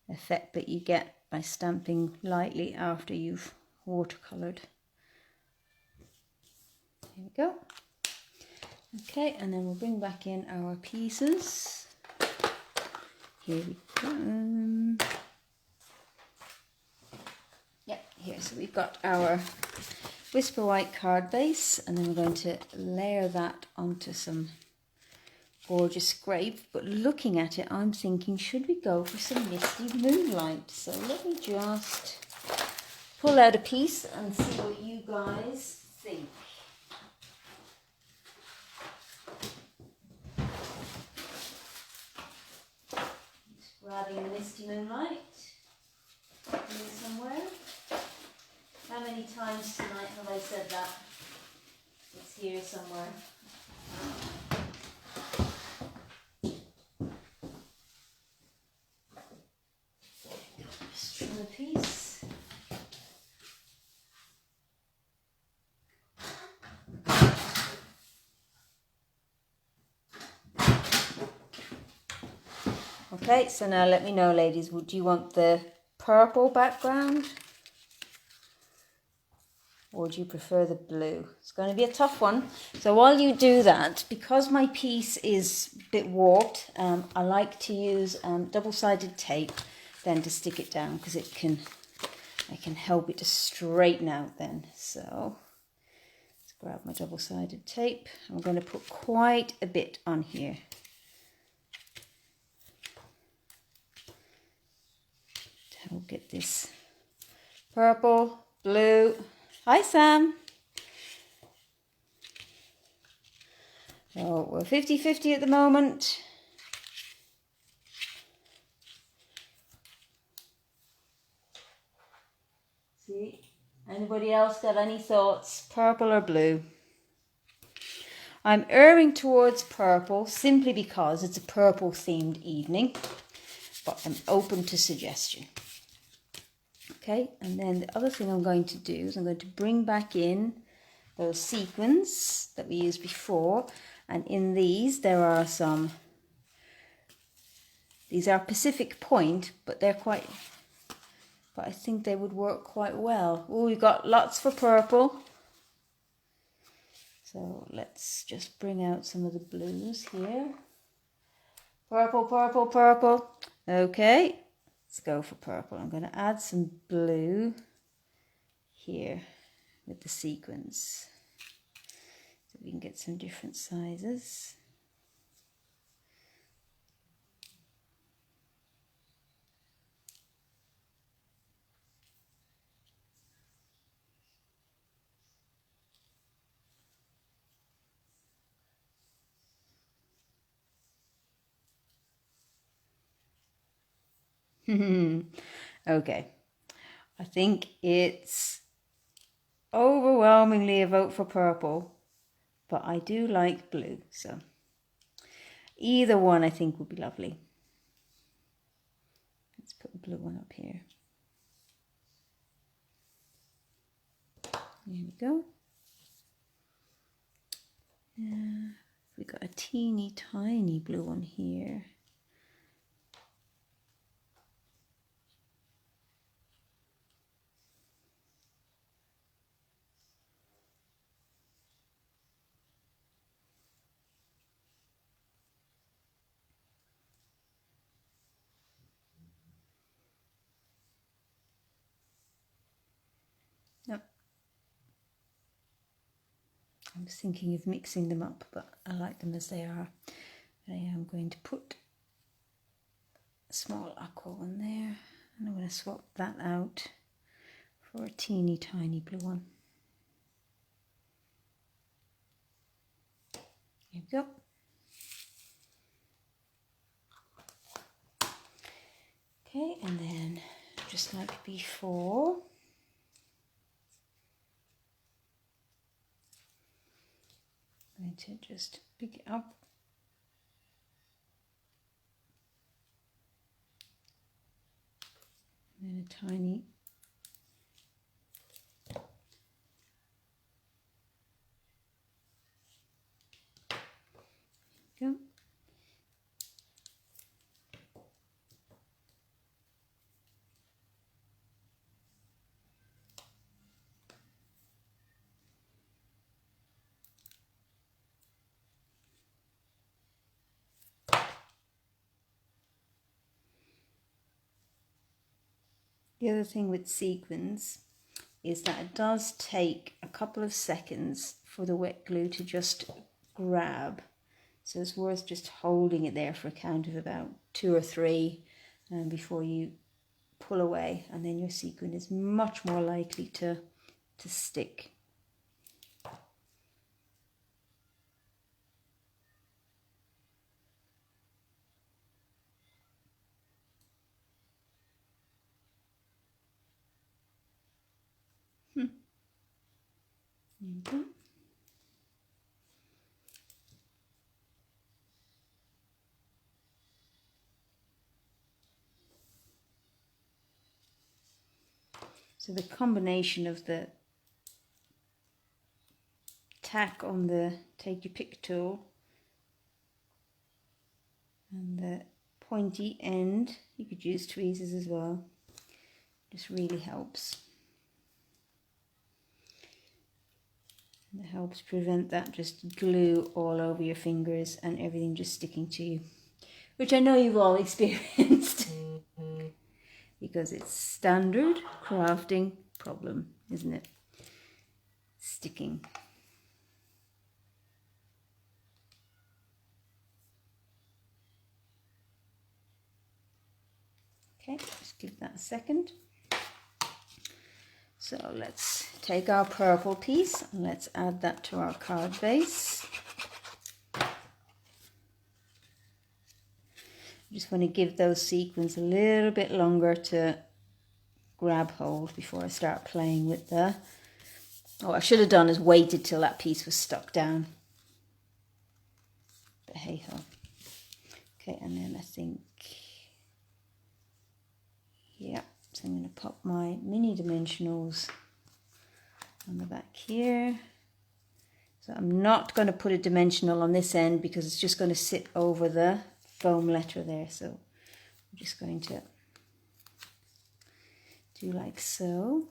effect that you get by stamping lightly after you've watercolored. Here we go. Okay, and then we'll bring back in our pieces. Here we go. Yep, here. So we've got our Whisper White card base, and then we're going to layer that onto some Gorgeous Grape. But looking at it, I'm thinking, should we go for some Misty Moonlight? So let me just pull out a piece and see what you guys think. Just grabbing the Misty Moonlight here somewhere. How many times tonight have I said that? It's here somewhere. Just trim a piece. Okay, so now let me know, ladies, would you want the purple background, or do you prefer the blue? It's going to be a tough one. So while you do that, because my piece is a bit warped, I like to use double-sided tape then to stick it down, because I can help it to straighten out then. So let's grab my double-sided tape. I'm going to put quite a bit on here. To help get this purple, blue. Hi, Sam. So we're 50-50 at the moment. See, anybody else got any thoughts? Purple or blue? I'm erring towards purple simply because it's a purple themed evening, but I'm open to suggestion. Okay, and then the other thing I'm going to do is I'm going to bring back in those sequins that we used before, and in these there are some, these are Pacific Point, but they're quite, but I think they would work quite well. Oh, we've got lots for purple. So let's just bring out some of the blues here. Purple, purple, purple. Okay, let's go for purple. I'm going to add some blue here with the sequins so we can get some different sizes. Okay, I think it's overwhelmingly a vote for purple, but I do like blue, so either one I think would be lovely. Let's put the blue one up here. There we go. We got a teeny tiny blue one here. Yep. I was thinking of mixing them up, but I like them as they are. I am going to put a small aqua one there, and I'm going to swap that out for a teeny tiny blue one. Here we go. Okay, and then just like before, I'm going to just pick it up and then a tiny go. The other thing with sequins is that it does take a couple of seconds for the wet glue to just grab. So it's worth just holding it there for a count of about 2 or 3 before you pull away, and then your sequin is much more likely to stick. There you go. So the combination of the tack on the take your pick tool and the pointy end, you could use tweezers as well, just really helps. And it helps prevent that just glue all over your fingers and everything just sticking to you, which I know you've all experienced because it's standard crafting problem, isn't it? Sticking. Okay, just give that a second. So let's take our purple piece and let's add that to our card base. I just want to give those sequins a little bit longer to grab hold before I start playing with the... Oh, what I should have done is waited till that piece was stuck down. But hey ho. Okay, and then I think... Yeah, So I'm going to pop my mini dimensionals on the back here. So I'm not going to put a dimensional on this end because it's just going to sit over the foam letter there. So I'm just going to do like so.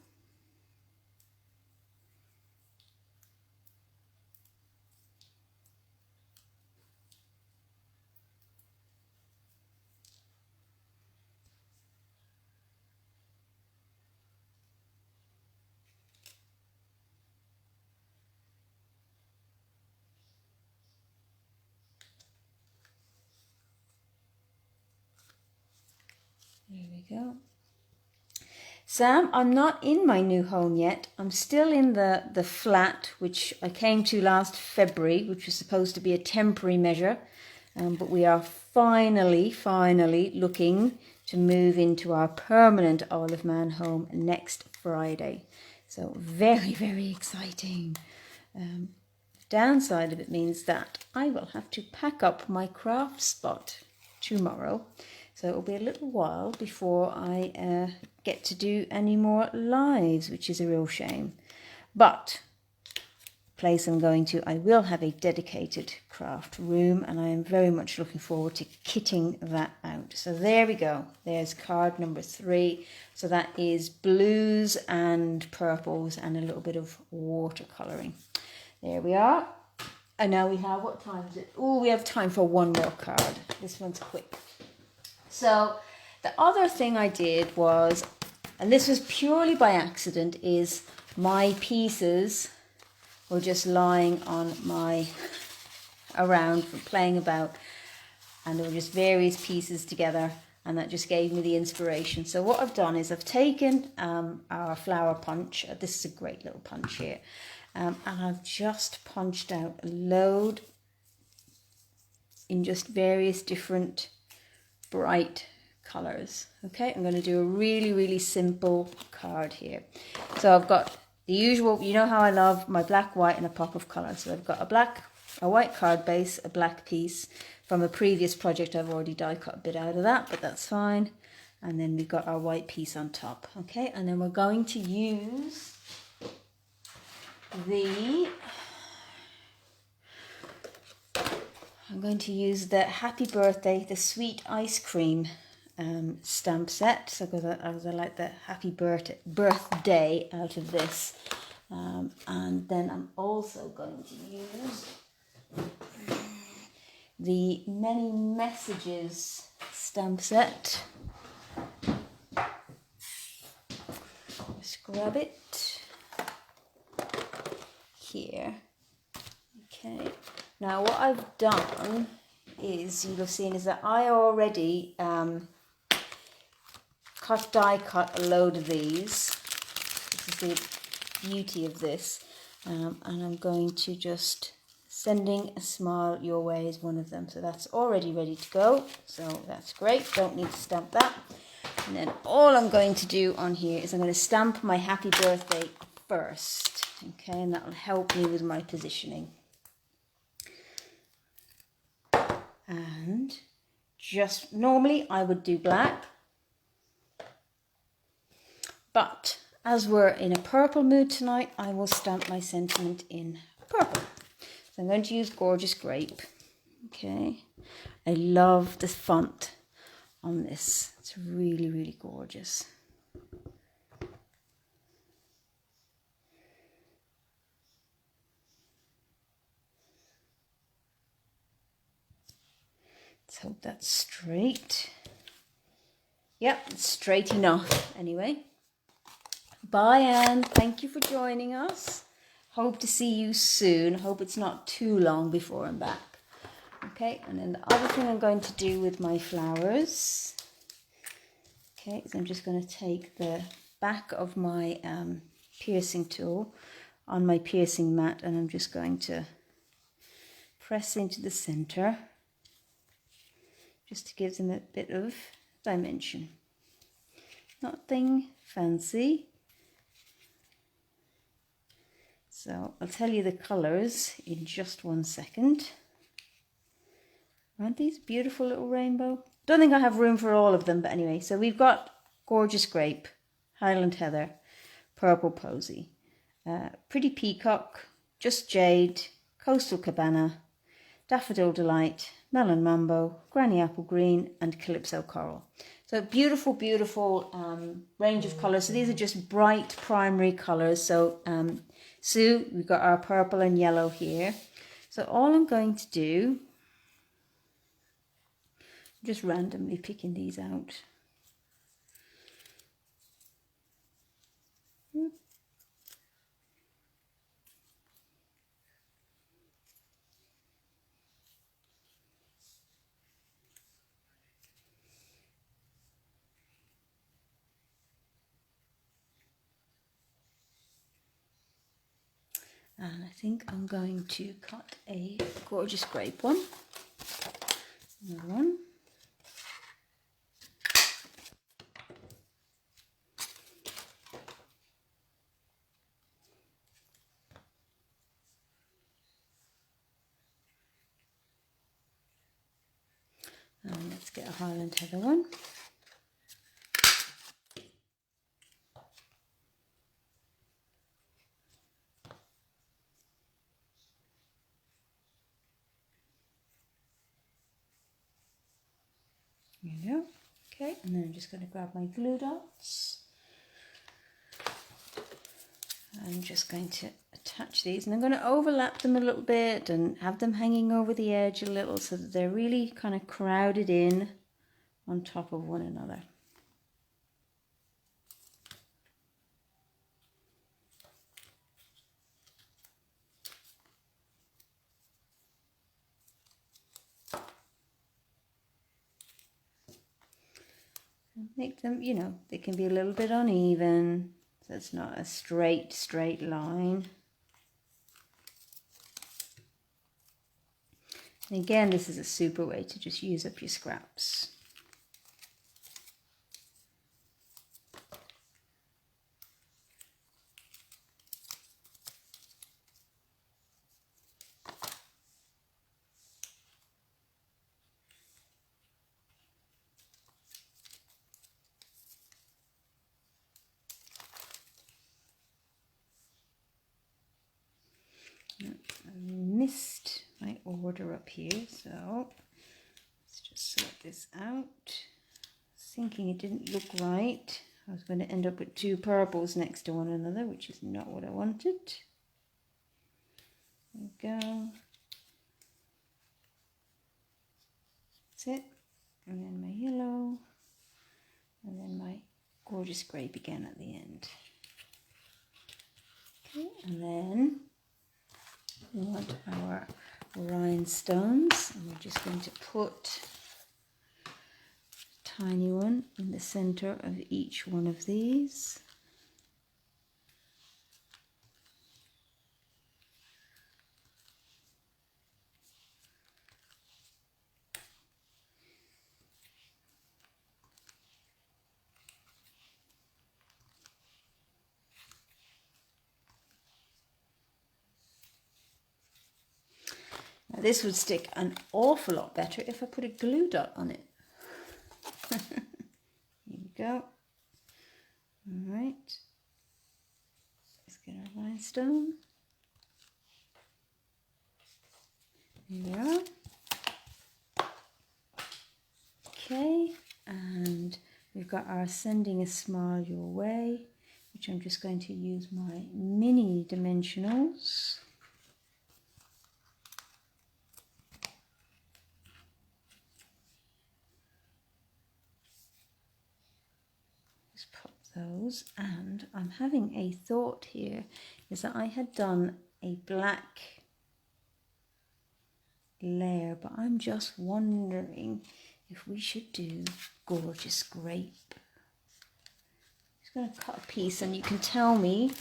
There we go. Sam, I'm not in my new home yet. I'm still in the flat, which I came to last February, which was supposed to be a temporary measure. But we are finally looking to move into our permanent Isle of Man home next Friday. So very exciting. The downside of it means that I will have to pack up my craft spot tomorrow. So it'll be a little while before I get to do any more lives, which is a real shame. But place I'm going to, I will have a dedicated craft room, and I am very much looking forward to kitting that out. So there we go. There's card number 3. So that is blues and purples and a little bit of watercolouring. There we are. And now we have, what time is it? Oh, we have time for one more card. This one's quick. So the other thing I did was, and this was purely by accident, is my pieces were just lying on my, around for playing about, and there were just various pieces together, and that just gave me the inspiration. So what I've done is I've taken our flower punch. This is a great little punch here. And I've just punched out a load in just various different bright colors. Okay, I'm going to do a really simple card here. So I've got the usual, you know how I love my black, white and a pop of color. So I've got a white card base, a black piece from a previous project. I've already die cut a bit out of that, but that's fine. And then we've got our white piece on top. Okay, and then we're going to use I'm going to use the Happy Birthday, the Sweet Ice Cream stamp set. So because I like the Happy Birthday out of this. And then I'm also going to use the Many Messages stamp set. Just grab it here. Okay. Now what I've done is, you'll have seen, is that I already die cut a load of these. This is the beauty of this. And I'm going to just, sending a smile your way is one of them. So that's already ready to go. So that's great. Don't need to stamp that. And then all I'm going to do on here is I'm going to stamp my Happy Birthday first. Okay, and that will help me with my positioning. And just normally I would do black, but as we're in a purple mood tonight, I will stamp my sentiment in purple. So I'm going to use Gorgeous Grape. Okay, I love the font on this. It's really gorgeous. Let's hope that's straight. Yep, it's straight enough anyway. Bye, Anne. Thank you for joining us. Hope to see you soon. Hope it's not too long before I'm back. Okay, and then the other thing I'm going to do with my flowers, okay, is I'm just going to take the back of my piercing tool on my piercing mat, and I'm just going to press into the center, just to give them a bit of dimension. Nothing fancy. So I'll tell you the colours in just 1 second. Aren't these beautiful little rainbow? Don't think I have room for all of them, but anyway, so we've got Gorgeous Grape, Highland Heather, Purple Posy, Pretty Peacock, Just Jade, Coastal Cabana, Daffodil Delight, Melon Mambo, Granny Apple Green, and Calypso Coral. So beautiful, beautiful range of colours. So these are just bright primary colours. So Sue, we've got our purple and yellow here. So all I'm going to do, I'm just randomly picking these out. And I think I'm going to cut a Gorgeous Grape one. Another one. And let's get a Highland Heather one. There you go. Okay, and then I'm just going to grab my glue dots. I'm just going to attach these, and I'm going to overlap them a little bit and have them hanging over the edge a little so that they're really kind of crowded in on top of one another. Make them, you know, they can be a little bit uneven, so it's not a straight line. And again, this is a super way to just use up your scraps. I missed my order up here, so let's just sort this out. Thinking it didn't look right. I was going to end up with two purples next to one another, which is not what I wanted. There we go. That's it. And then my yellow. And then my Gorgeous Grape again at the end. Okay, and then we want our rhinestones. And we're just going to put a tiny one in the center of each one of these. Now this would stick an awful lot better if I put a glue dot on it. Here we go. All right. Let's get our rhinestone. There we are. Okay, and we've got our Sending a Smile Your Way, which I'm just going to use my mini dimensionals. Just pop those, and I'm having a thought here, is that I had done a black layer, but I'm just wondering if we should do Gorgeous Grape. I'm just going to cut a piece and you can tell me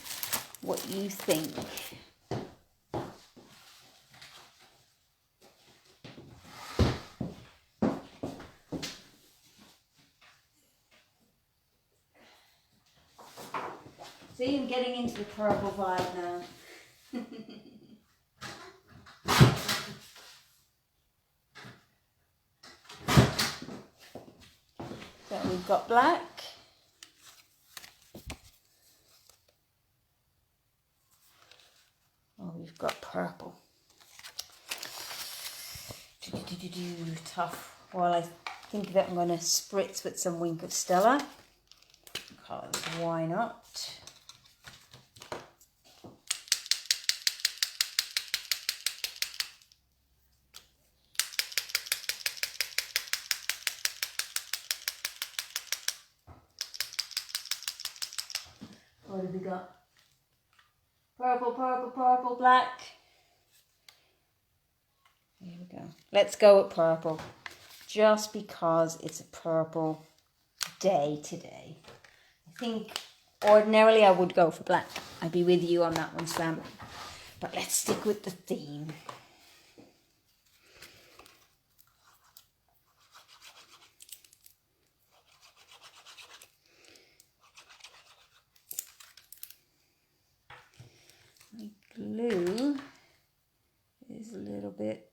what you think. See, I'm getting into the purple vibe now. So we've got black, we've got purple. Tough. Well, I think that I'm going to spritz with some Wink of Stella, because why not? What have we got? Purple, purple, purple, black. Here we go. Let's go with purple, just because it's a purple day today. I think ordinarily I would go for black. I'd be with you on that one, Sam. But let's stick with the theme. My glue is a little bit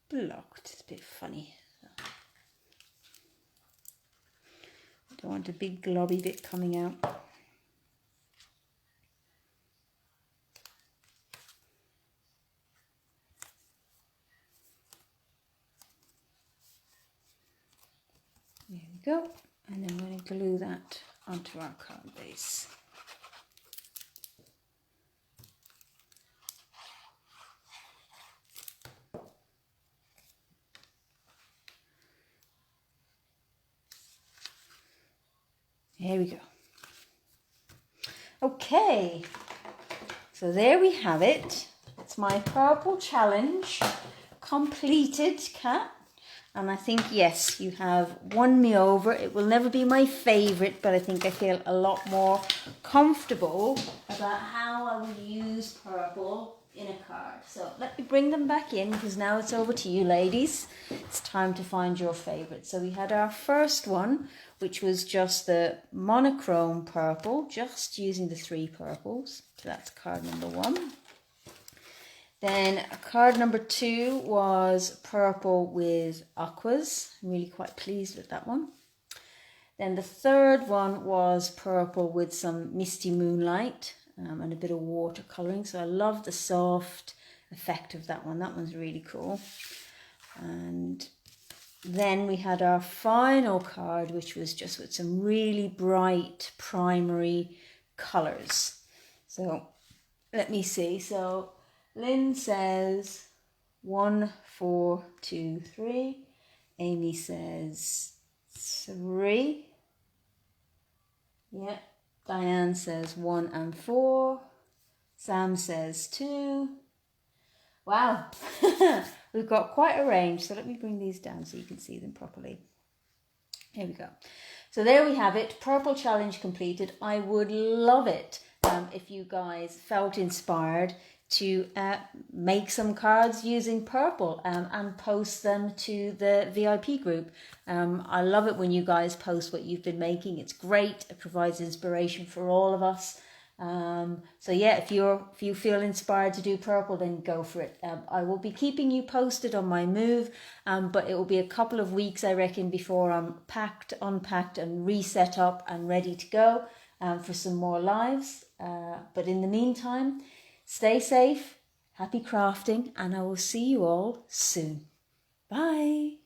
blocked. It's a bit funny. I don't want a big globby bit coming out. There we go. And then we're going to glue that onto our card base. Here we go. Okay, so there we have it. It's my purple challenge completed, Kat. And I think, yes, you have won me over. It will never be my favourite, but I think I feel a lot more comfortable about how I will use purple in a card. So let me bring them back in, because now it's over to you, ladies. It's time to find your favourite. So we had our first one, which was just the monochrome purple, just using the 3 purples. So that's card number 1. Then card number 2 was purple with aquas. I'm really quite pleased with that one. Then the third one was purple with some misty moonlight and a bit of watercolouring. So I love the soft effect of that one. That one's really cool. And then we had our final card, which was just with some really bright primary colours. So let me see. So Lynn says 1, 4, 2, 3. Amy says 3. Yeah. Diane says 1 and 4. Sam says 2. Wow. We've got quite a range. So let me bring these down so you can see them properly. Here we go. So there we have it. Purple challenge completed. I would love it if you guys felt inspired to make some cards using purple and post them to the VIP group. I love it when you guys post what you've been making. It's great. It provides inspiration for all of us. So yeah, if you feel inspired to do purple, then go for it. I will be keeping you posted on my move, but it will be a couple of weeks, I reckon, before I'm packed, unpacked and reset up and ready to go for some more lives. But in the meantime, stay safe, happy crafting, and I will see you all soon. Bye.